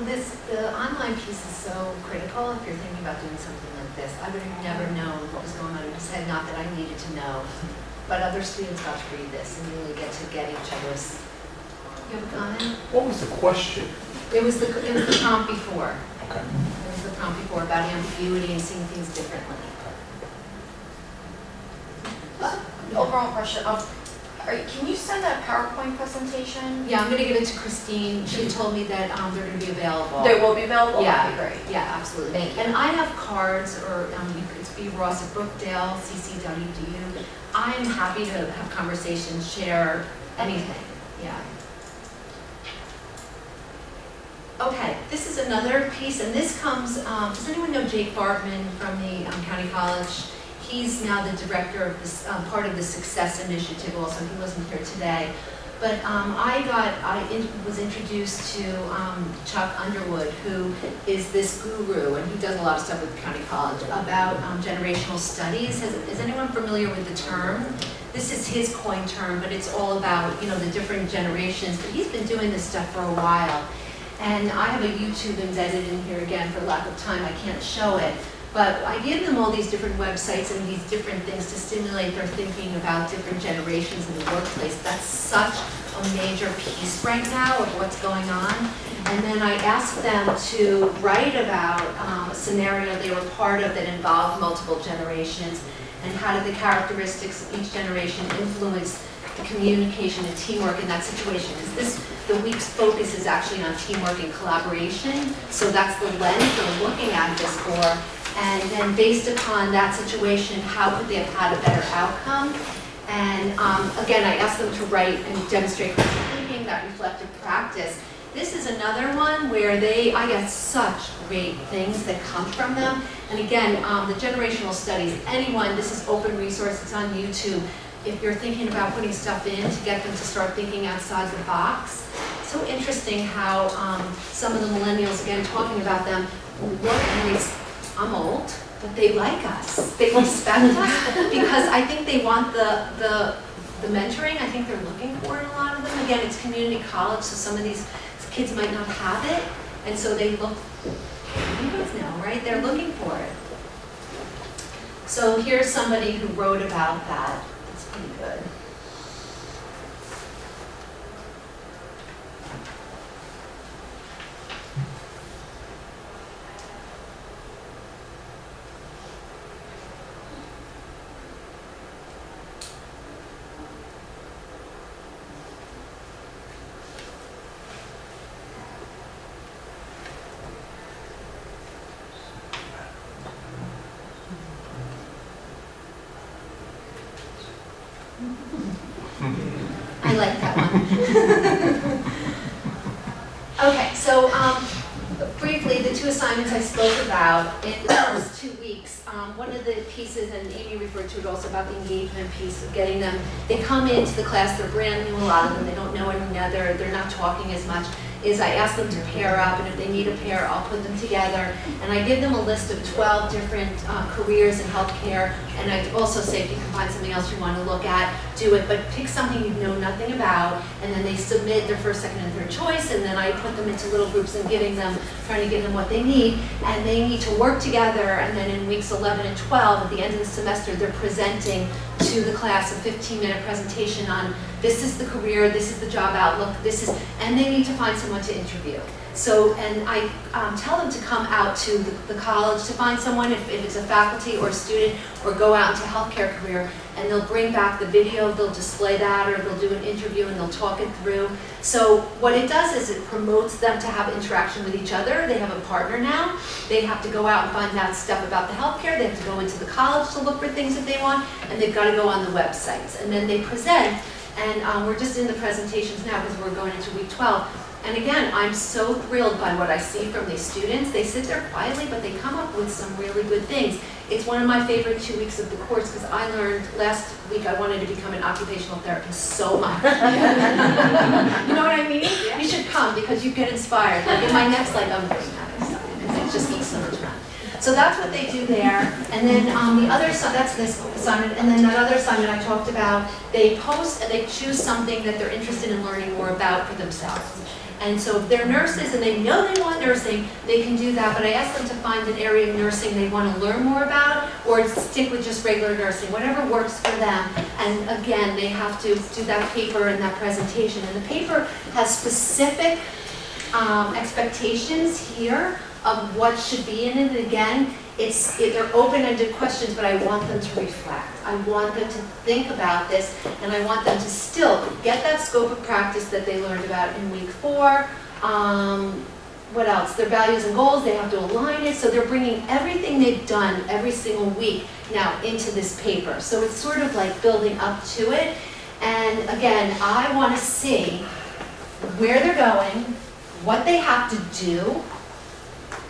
the online piece is so critical if you're thinking about doing something like this. I would have never known what was going on in his head, not that I needed to know. But other students got to read this and really get each other's. You have a comment? What was the question? It was the prompt before. Okay. It was the prompt before about ambiguity and seeing things differently. Overall question of, can you send a PowerPoint presentation? Yeah, I'm going to give it to Christine. She told me that they're going to be available. They will be available? Yeah, That'd be great. yeah, absolutely. Thank you. And I have cards, or it's B. Ross at Brookdale, CC.edu. I'm happy to have conversations, share anything. Yeah. Okay, this is another piece, and this comes, does anyone know Jake Bartman from the County College? He's now the director of this, part of the Success Initiative also. He wasn't here today. But I was introduced to Chuck Underwood, who is this guru, and he does a lot of stuff with County College about generational studies. Is anyone familiar with the term? This is his coined term, but it's all about, the different generations. But he's been doing this stuff for a while. And I have a YouTube embedded in here again, for lack of time, I can't show it. But I give them all these different websites and these different things to stimulate their thinking about different generations in the workplace. That's such a major piece right now of what's going on. And then I asked them to write about a scenario they were part of that involved multiple generations, and how did the characteristics of each generation influence the communication and teamwork in that situation. The week's focus is actually on teamwork and collaboration, so that's the lens we're looking at this for. And then based upon that situation, how could they have had a better outcome? And again, I asked them to write and demonstrate critical thinking, that reflective practice. This is another one where I get such great things that come from them. And again, the generational studies, this is open resource, it's on YouTube. If you're thinking about putting stuff in to get them to start thinking outside the box. So interesting how some of the millennials, again, talking about them, look and I'm old, but they like us. They respect us because I think they want the mentoring. I think they're looking for it, a lot of them. Again, it's community college, so some of these kids might not have it, and so they look, you guys know, right? They're looking for it. So here's somebody who wrote about that. It's pretty good. I like that one. Okay, so briefly, the two assignments I spoke about in the first 2 weeks, one of the pieces, and Amy referred to it also about the engagement piece of getting them, they come into the class, they're brand new, a lot of them, they don't know one another, they're not talking as much, is I ask them to pair up, and if they need a pair, I'll put them together. And I give them a list of 12 different careers in healthcare, and I also say if you can find something else you want to look at, do it, but pick something you know nothing about, and then they submit their first, second, and third choice, and then I put them into little groups and trying to give them what they need, and they need to work together, and then in weeks 11 and 12, at the end of the semester, they're presenting to the class a 15-minute presentation on this is the career, this is the job outlook, and they need to find someone to interview. So, and I tell them to come out to the college to find someone, if it's a faculty or a student, or go out into a healthcare career, and they'll bring back the video, they'll display that, or they'll do an interview and they'll talk it through. So what it does is it promotes them to have interaction with each other. They have a partner now. They have to go out and find out stuff about the healthcare. They have to go into the college to look for things that they want, and they've got to go on the websites. And then they present, and we're just in the presentations now because we're going into week 12. And again, I'm so thrilled by what I see from these students. They sit there quietly, but they come up with some really good things. It's one of my favorite 2 weeks of the course because I learned last week I wanted to become an occupational therapist so much. You know what I mean? Yeah. You should come because you get inspired. Like in my next I'm doing that because it just eats so much fun. So that's what they do there. And then the other side, that's this assignment. And then that other assignment I talked about, they post and they choose something that they're interested in learning more about for themselves. And so if they're nurses and they know they want nursing, they can do that, but I ask them to find an area of nursing they want to learn more about, or stick with just regular nursing, whatever works for them. And again, they have to do that paper and that presentation. And the paper has specific expectations here of what should be in it. Again, they're open-ended questions, but I want them to reflect. I want them to think about this, and I want them to still get that scope of practice that they learned about in week 4. What else? Their values and goals, they have to align it, so they're bringing everything they've done every single week now into this paper. So it's sort of like building up to it. And again, I want to see where they're going, what they have to do,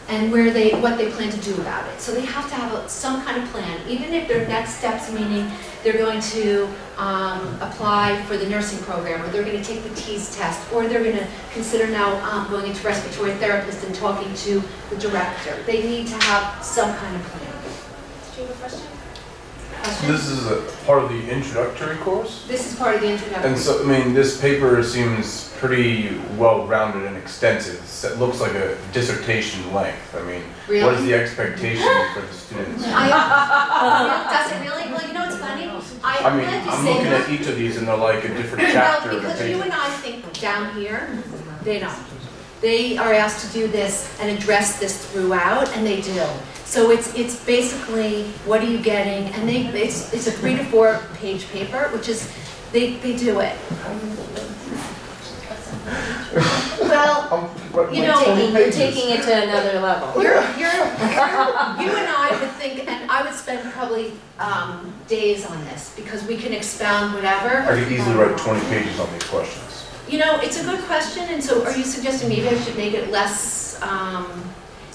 and what they plan to do about it. So they have to have some kind of plan, even if their next steps, meaning they're going to apply for the nursing program, or they're going to take the TEAS test, or they're going to consider now going into respiratory therapist and talking to the director. They need to have some kind of plan. Do you have a question? So this is a part of the introductory course? This is part of the introductory. And so, I mean, this paper seems pretty well-rounded and extensive. It looks like a dissertation length. I mean, Really? what is the expectation for the students? Does it really? Well, you know what's funny? I mean, I'm looking at each of these and they're like a different chapter Well, of the because you paper. and I think down here, they don't. They are asked to do this and address this throughout, and they do. So it's basically, what are you getting? And it's a 3 to 4 page paper, which is, they do it. Well, you know, you're taking it to another level. you and I would think, and I would spend probably days on this, because we can expound whatever. I could easily write 20 pages on these questions. You know, it's a good question, and so are you suggesting maybe I should make it less,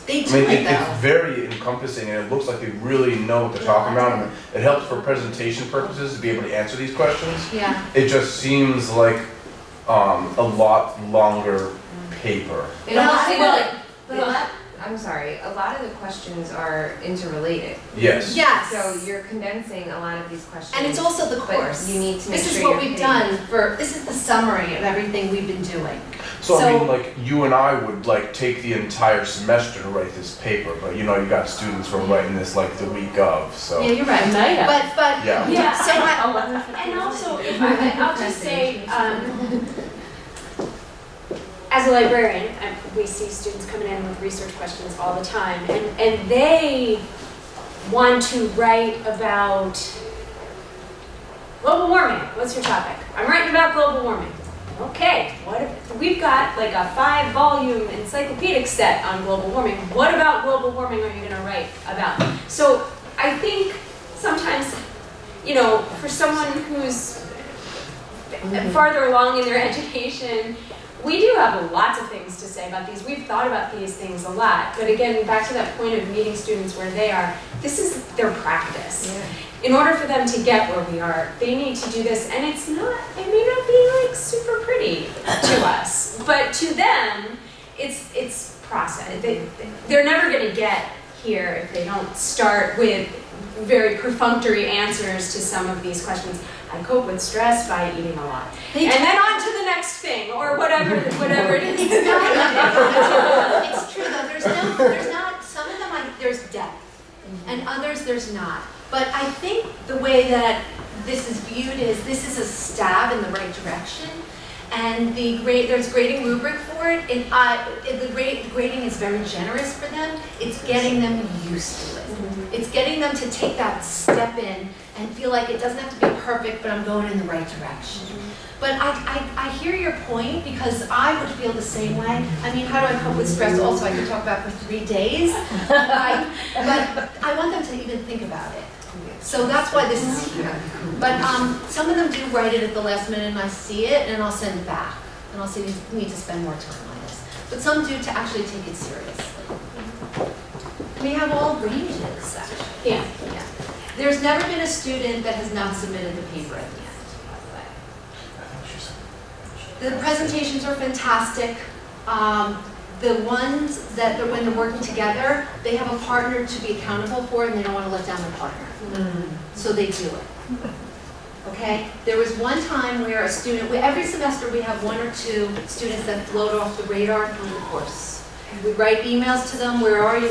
they do it It's though. very encompassing and it looks like they really know what they're talking about. And it helps for presentation purposes to be able to answer these questions. Yeah. It just seems like a lot longer paper. It almost seems like, I'm sorry, a lot of the questions are interrelated. Yes. yes. So you're condensing a lot of these questions. And it's also the but course. You need to make This is sure what you're we've hitting- done this is the summary of everything we've been doing. So I mean, like, you and I would like take the entire semester to write this paper, but you know, you got students who are writing this like the week of, so. Yeah, you're right. But, Yeah. Yeah, so and also, if I'll just say, as a librarian, we see students coming in with research questions all the time, and they want to write about global warming. What's your topic? I'm writing about global warming. Okay, what if we've got like a 5-volume encyclopedic set on global warming? What about global warming are you going to write about? So I think sometimes, you know, for someone who's farther along in their education, we do have lots of things to say about these. We've thought about these things a lot. But again, back to that point of meeting students where they are, this is their practice. Yeah. In order for them to get where we are, they need to do this. And it may not be like super pretty to us, but to them, it's process. They're never gonna get here if they don't start with very perfunctory answers to some of these questions. I cope with stress by eating a lot. And then on to the next thing, or whatever it is. it's true though, there's not, some of them there's depth, and others there's not. But I think the way that this is viewed is this is a stab in the right direction, and there's grading rubric for it, and the grading is very generous for them. It's getting them used to it. It's getting them to take that step in and feel like it doesn't have to be perfect, but I'm going in the right direction. But I hear your point, because I would feel the same way. I mean, how do I cope with stress also? I could talk about for 3 days. But I want them to even think about it. So that's why this is here. But some of them do write it at the last minute, and I see it, and I'll send it back. And I'll say, you need to spend more time on this. But some do to actually take it seriously. We have all ranges, actually. Yeah. There's never been a student that has not submitted the paper at the end, by the way. The presentations are fantastic. The ones that when they're working together, they have a partner to be accountable for, and they don't want to let down their partner. So they do it. okay? There was one time where a student, every semester we have 1 or 2 students that float off the radar through the course. We write emails to them, where are you,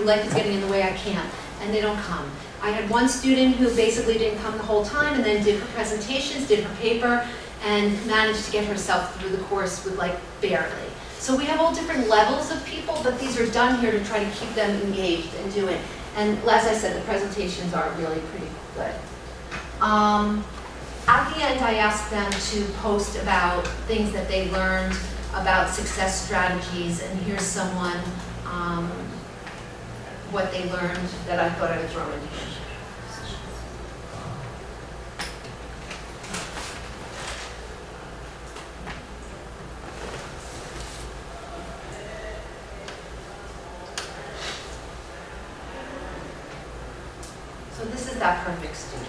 life is getting in the way, I can't, and they don't come. I had one student who basically didn't come the whole time and then did her presentations, did her paper, and managed to get herself through the course with like barely. So we have all different levels of people, but these are done here to try to keep them engaged and do it. And as I said, the presentations are really pretty good. At the end, I asked them to post about things that they learned about success strategies, and here's someone, what they learned that I thought I would throw in here. So this is that perfect student.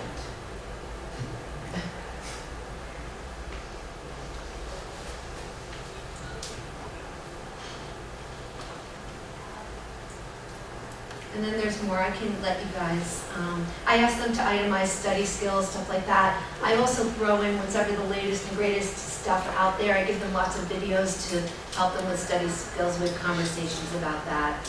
And then there's more. I can let you guys, I asked them to itemize study skills, stuff like that. I also throw in whatever the latest and greatest stuff out there. I give them lots of videos to help them with study skills, with conversations about that.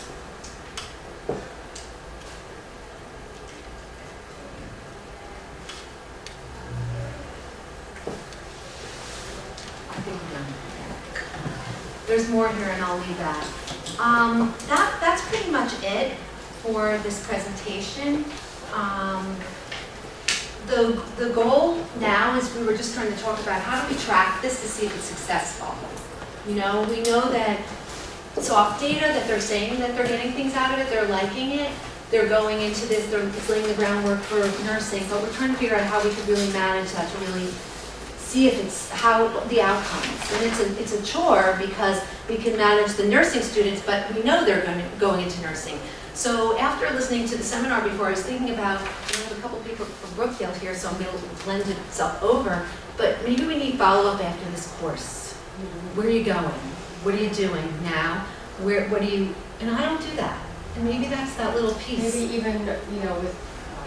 There's more here, and I'll leave that. That's pretty much it for this presentation. The goal now is we were just trying to talk about how do we track this to see if it's successful. You know, we know that soft data, that they're saying that they're getting things out of it, they're liking it, they're going into this, it's laying the groundwork for nursing, but we're trying to figure out how we could really manage that to really see if it's how the outcomes. And it's a chore because we can manage the nursing students, but we know they're going into nursing. So after listening to the seminar before, I was thinking about, we have a couple people from Brookdale here, so I'm going to blend itself over, but maybe we need follow-up after this course. Where are you going? What are you doing now? What do you, and I don't do that. And maybe that's that little piece. Maybe even, you know, with,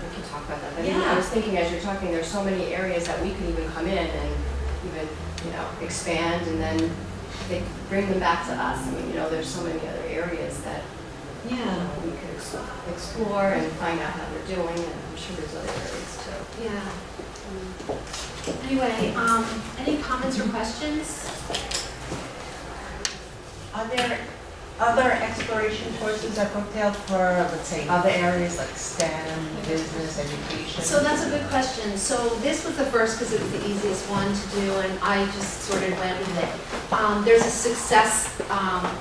we can talk about that, but Yeah. I was thinking as you're talking, there's so many areas that we could even come in and even, you know, expand and then they bring them back to us. I mean, you know, there's so many other areas that you know, we could explore and find out how they're doing, and I'm sure there's other areas too. Yeah. Anyway, any comments or questions? Are there other exploration courses at Brookdale for, let's say, other areas like STEM, business, education? So that's a good question. So this was the first because it was the easiest one to do, and I just sort of went with it. There's a success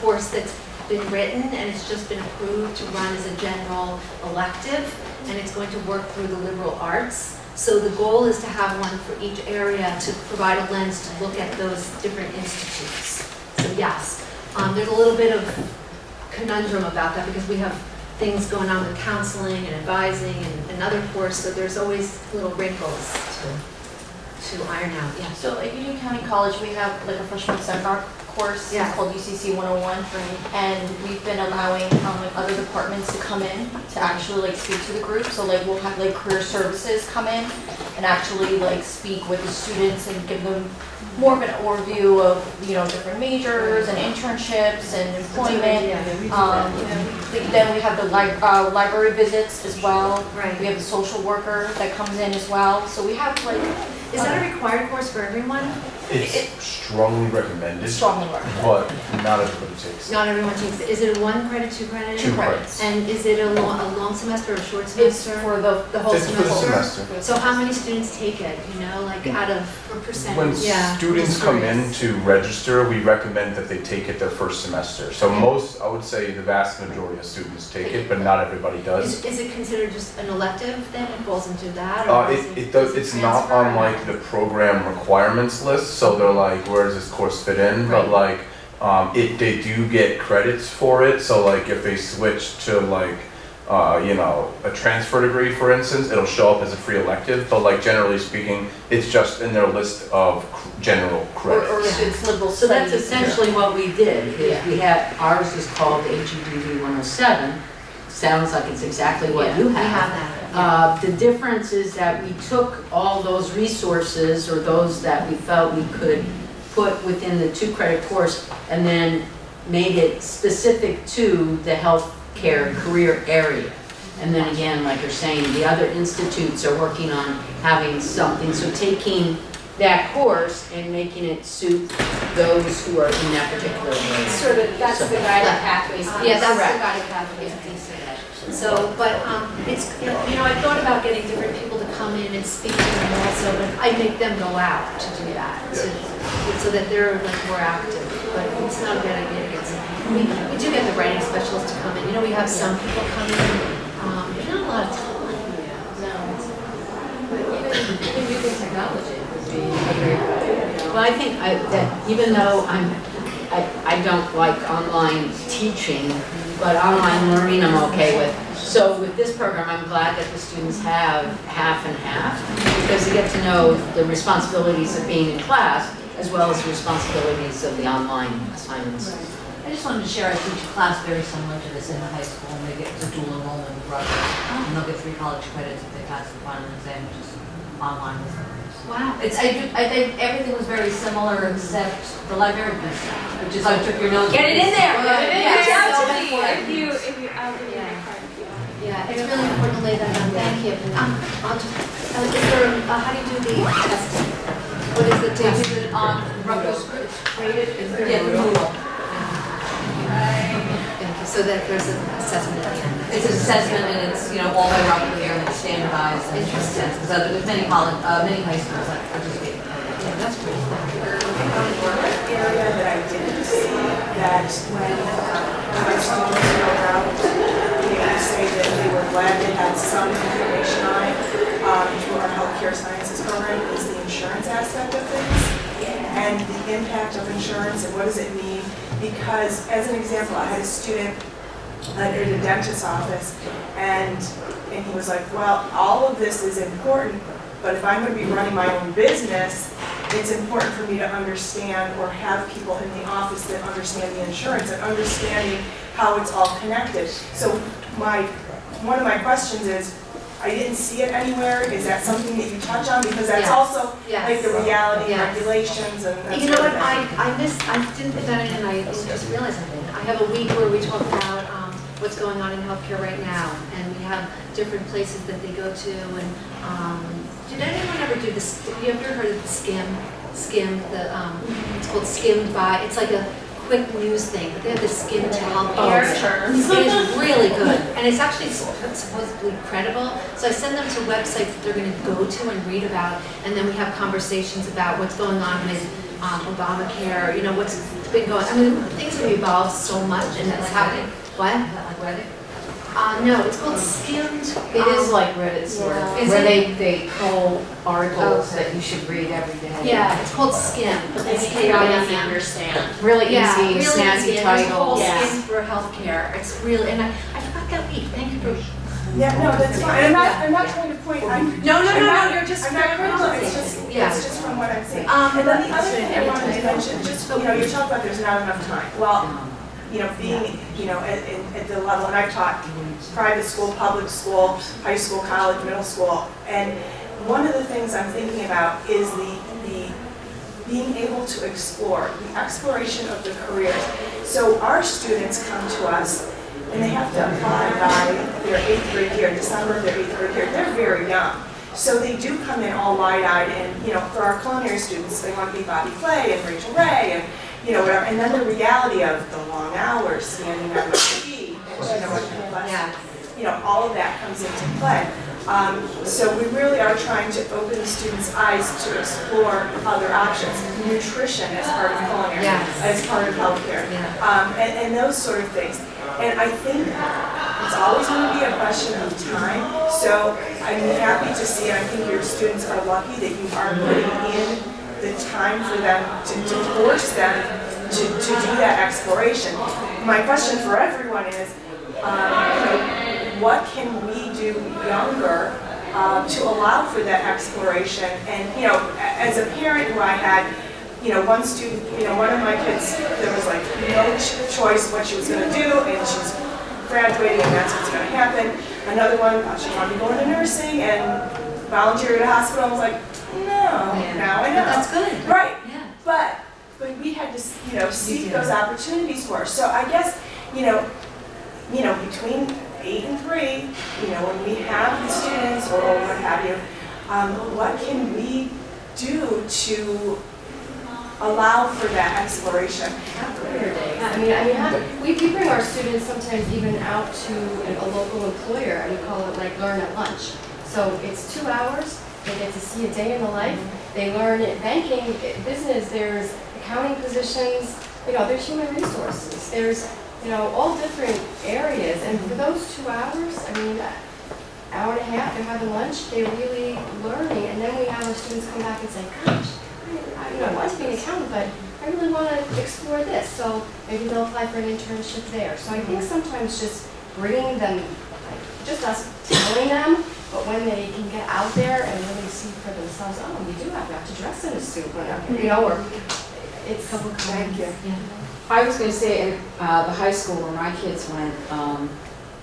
course that's been written, and it's just been approved to run as a general elective, and it's going to work through the liberal arts. So the goal is to have one for each area to provide a lens to look at those different institutes. So yes, there's a little bit of conundrum about that because we have things going on with counseling and advising and another course, so there's always little wrinkles to iron out. Yeah. So at Union County College, we have like a freshman seminar course. Yeah. It's called UCC 101. And we've been allowing other departments to come in to actually like speak to the group. So like we'll have like career services come in and actually like speak with the students and give them more of an overview of, you know, different majors and internships and employment. Then we have the library visits as well. Right. We have the social worker that comes in as well. So we have like. Is that a required course for everyone? It's strongly recommended, Strongly recommended. but not everybody takes it. Not everyone takes it. Is it a 1 credit, 2 credit? 2 credits. And is it a long semester or a short It's semester? for the whole It's for the semester? semester. So how many students take it, you know, like out of a percentage? When Yeah. students Just come curious. in to register, we recommend that they take it their first semester. So most, I would say the vast majority of students take it, but not everybody does. Is it considered just an elective then? It falls into that? Or is It does, does it it's not transfer? on like the program requirements list, so they're like, where does this course fit in? But like, they do get credits for it, so like if they switch to like, you know, a transfer degree, for instance, it'll show up as a free elective, but like generally speaking, it's just in their list of general credits. Or if it's liberal So that's studies. essentially what we did, is we had, ours is called HEDV 107. Sounds like it's exactly what you We have. have that. The difference is that we took all those resources, or those that we felt we could put within the 2-credit course, and then made it specific to the healthcare career area. And then again, like you're saying, the other institutes are working on having something, so taking that course and making it suit those who are in that particular area. Sort of, that's the guided pathways. Yeah, that's the Correct. guided pathways piece of it. So, but it's, you know, I thought about getting different people to come in and speak to them also, but I make them go out to do that, so that they're like more active. But it's not a bad idea to get some. We do get the writing specialists to come in. You know, we have some people come in. There's not a lot of time. Even using technology would be a great idea. Well, I think that even though I don't like online teaching, but online learning I'm okay with. So with this program, I'm glad that the students have half and half, because they get to know the responsibilities of being in class as well as the responsibilities of the online assignments. I just wanted to share, I teach a class very similar to this in the high school, and they get to dual enrollment with Raritan, and they'll get 3 college credits if they pass the final exam, which is online with them. Wow. I think everything was very similar except the library piece, which is I took your notes. Get it in there, get it in there. Yeah, So definitely. if you, I'll give you my card. Yeah, it's really important to lay that down. Thank you. I'll just, is there, how do you do the testing? What is the test? Is it on Rutgers graded? Yeah, the Moodle. Thank you. So that there's an assessment at the end. It's an assessment and it's, you know, all by Rutgers and it's standardized and it's sense. Because there's many high schools that participate. Yeah, that's pretty cool. Area that I didn't see that when my students go out, they would say that they were glad they had some information on it through our healthcare sciences program is the insurance aspect of things and the impact of insurance and what does it mean. Because as an example, I had a student at a dentist's office and he was like, well, all of this is important, but if I'm going to be running my own business, it's important for me to understand or have people in the office that understand the insurance and understanding how it's all connected. So one of my questions is, I didn't see it anywhere. Is that something that you touch on? Because that's also like the reality, regulations, and that You know sort what, of thing. I didn't put that in, and I just realized I did. I have a week where we talk about what's going on in healthcare right now, and we have different places that they go to, and did anyone ever do this? Have you ever heard of the Skim, it's called Skimmed by, it's like a quick news thing, but they have the Skim to healthcare. It is really good, and it's actually supposedly credible. So I send them to websites that they're going to go to and read about, and then we have conversations about what's going on with Obamacare, you know, what's been going, I mean, things have evolved so much, and it's happening. What? No, it's called Skimmed. It is like Reddit sort of, Is where it? they pull articles that you should read every day. Yeah, it's called Skim. It's easy to understand. Really easy, Yeah, really snazzy easy. And there's a whole titles. Skim for healthcare. It's really, and I forgot that week. Thank you for. Yeah, no, that's fine. I'm not trying to point. No, you're just I'm not critical. It's just from what I'm seeing. And then the other thing I wanted to mention, just you know, you talk about there's not enough time. Well, you know, being at the level, and I've taught private school, public school, high school, college, middle school, and one of the things I'm thinking about is the being able to explore, the exploration of the careers. So our students come to us and they have to apply by their 8th grade year, December of their 8th grade year. They're very young. So they do come in all wide-eyed, and you know, for our culinary students, they want to be Bobby Flay and Rachel Ray and you know, whatever. And then the reality of the long hours, standing on the TV, you know, all of that comes into play. So we really are trying to open the students' eyes to explore other options. Nutrition as part of culinary, as part of healthcare, and those sort of things. And I think it's always going to be a question of time. So I'm happy to see, and I think your students are lucky that you are putting in the time for them to force them to do that exploration. My question for everyone is, you know, what can we do younger to allow for that exploration? And you know, as a parent who I had, you know, one student, you know, one of my kids, there was like no choice what she was going to do, and she's graduating, and that's what's going to happen. Another one, she wanted to go into nursing and volunteer at a hospital. I was like, no, now I know. That's good. Right, Yeah. but we had to, seek those opportunities for her. So I guess, between 8 and 3, when we have the students or what have you, what can we do to allow for that exploration? We bring our students sometimes even out to a local employer, and we call it like Learn at Lunch. So it's 2 hours, they get to see a day in the life, they learn banking, business, there's accounting positions, there's human resources, there's, all different areas. And for those 2 hours, hour and a half, they're having lunch, they're really learning. And then we have our students come back and say, gosh, I want to be an accountant, but I really want to explore this. So maybe they'll apply for an internship there. So I think sometimes just bringing them, just us telling them, but when they can get out there and really see for themselves, oh, you do have to dress in a suit, or it's thank you. I was going to say at the high school where my kids went,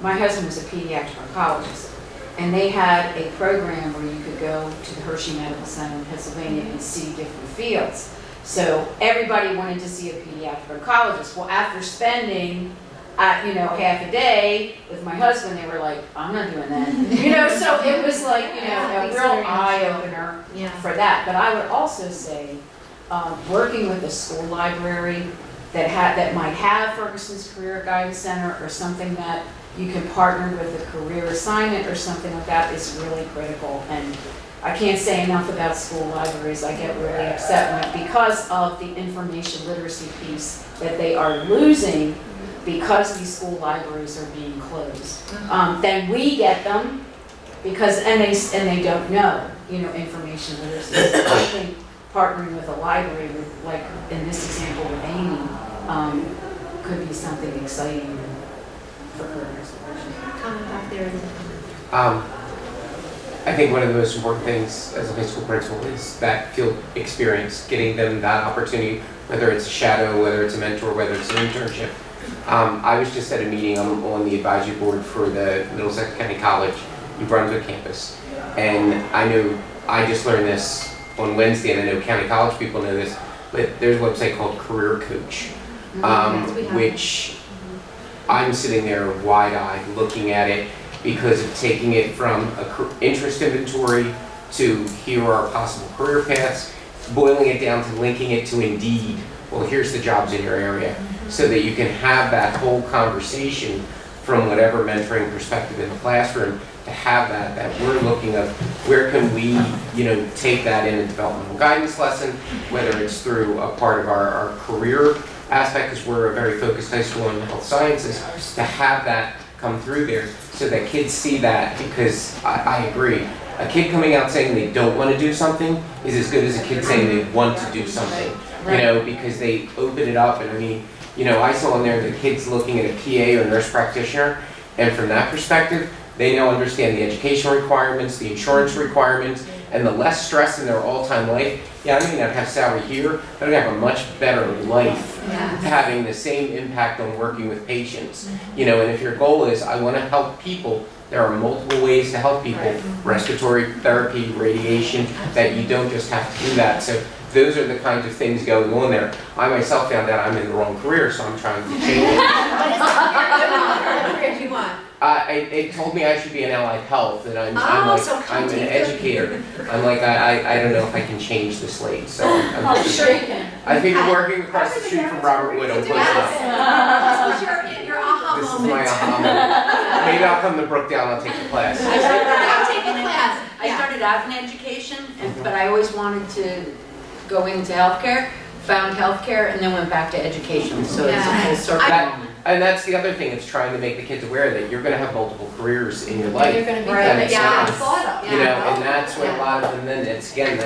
my husband was a pediatric oncologist, and they had a program where you could go to the Hershey Medical Center in Pennsylvania and see different fields. So everybody wanted to see a pediatric oncologist. Well, after spending half a day with my husband, they were like, I'm not doing that. So it was like, a real eye-opener for that. But I would also say, working with a school library that might have Ferguson's Career Guidance Center or something that you can partner with a career assignment or something like that is really critical. And I can't say enough about school libraries. I get really upset because of the information literacy piece that they are losing because these school libraries are being closed. Then we get them because and they don't know information literacy. So I think partnering with a library, like in this example with Amy, could be something exciting for career exploration. Comment back there. I think one of the most important things as a high school principal is that field experience, getting them that opportunity, whether it's a shadow, whether it's a mentor, whether it's an internship. I was just at a meeting, I'm on the advisory board for the Middlesex County College, New Brunswick campus, and I just learned this on Wednesday, and I know county college people know this, but there's a website called Career Coach, which I'm sitting there wide-eyed looking at it because of taking it from an interest inventory to here are possible career paths, boiling it down to linking it to Indeed. Well, here's the jobs in your area, so that you can have that whole conversation from whatever mentoring perspective in the classroom, to have that we're looking at where can we, take that in a developmental guidance lesson, whether it's through a part of our career aspect, because we're a very focused high school in health sciences, to have that come through there so that kids see that, because I agree. A kid coming out saying they don't want to do something is as good as a kid saying they want to do something, because they open it up. And I saw in there the kids looking at a PA or nurse practitioner, and from that perspective, they now understand the education requirements, the insurance requirements, and the less stress in their all-time life. I may not have salary here, but I have a much better life having the same impact on working with patients. And if your goal is, I want to help people, there are multiple ways to help people. Respiratory therapy, radiation, that you don't just have to do that. So those are the kinds of things going on there. I myself found out I'm in the wrong career, so I'm trying to change it. What career do you want? It told me I should be in allied health, and I'm an educator. I'm like, I don't know if I can change the slate, so I'm sure you can. I think working across the street from Robert Wood opens up. This was your aha This is moment. my aha moment. Maybe I'll come to Brookdale and I'll take the class. I started out in education, but I always wanted to go into healthcare, found healthcare, and then went back to education. So it's a full circle moment. And that's the other thing, it's trying to make the kids aware that you're going to have multiple careers in your life. You're going to be That makes sense. thought of. And that's what a lot of them, then it's again,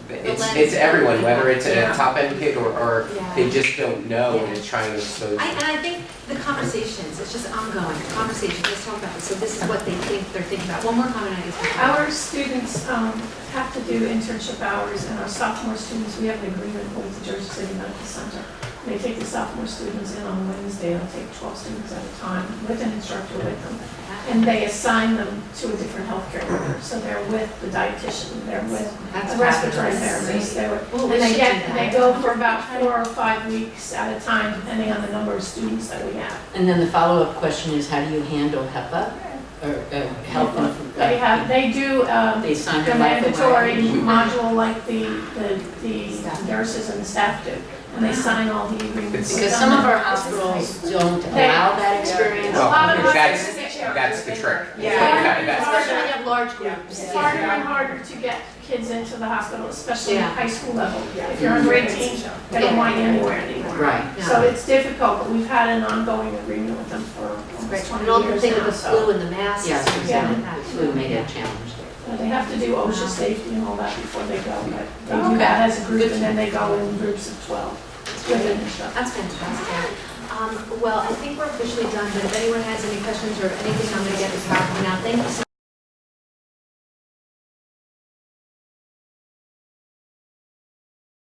it's everyone, whether it's a top end kid or they just don't know and it's trying to expose them. And I think the conversations, it's just ongoing, conversation, let's talk about this. So this is what they're thinking about. One more comment, I guess. Our students have to do internship hours, and our sophomore students, we have an agreement with the Jersey City Medical Center. They take the sophomore students in on Wednesday, they'll take 12 students at a time with an instructor with them. And they assign them to a different healthcare worker. So they're with the dietitian, they're with That's a respiratory fabulous. therapist, Oh, we and should do that. they go for about 4 or 5 weeks at a time, depending on the number of students that we have. And then the follow-up question is, how do you handle HEPA or health information? They do, They sign the their life mandatory away. module like the nurses and the staff do, and they sign all the agreements. Because some of our hospitals don't allow that experience. A lot of Well, us- that's the trick. Yeah. Especially when you have large groups. It's harder and harder to get kids into the hospital, especially Yeah. at high school level. If you're under 18, they don't want you anywhere anymore. Right. So it's difficult, but we've had an ongoing agreement with them for almost 20 And all the years thing with now, the so. flu and the masks. Yeah, and things Yeah. like that. The flu made it challenged. They have to do OSHA safety and all that before they go, but they do that as a group, and then they go in groups of 12 with an instructor. That's fantastic. Well, I think we're officially done, but if anyone has any questions or anything, I'm going to get this PowerPoint out. Thank you so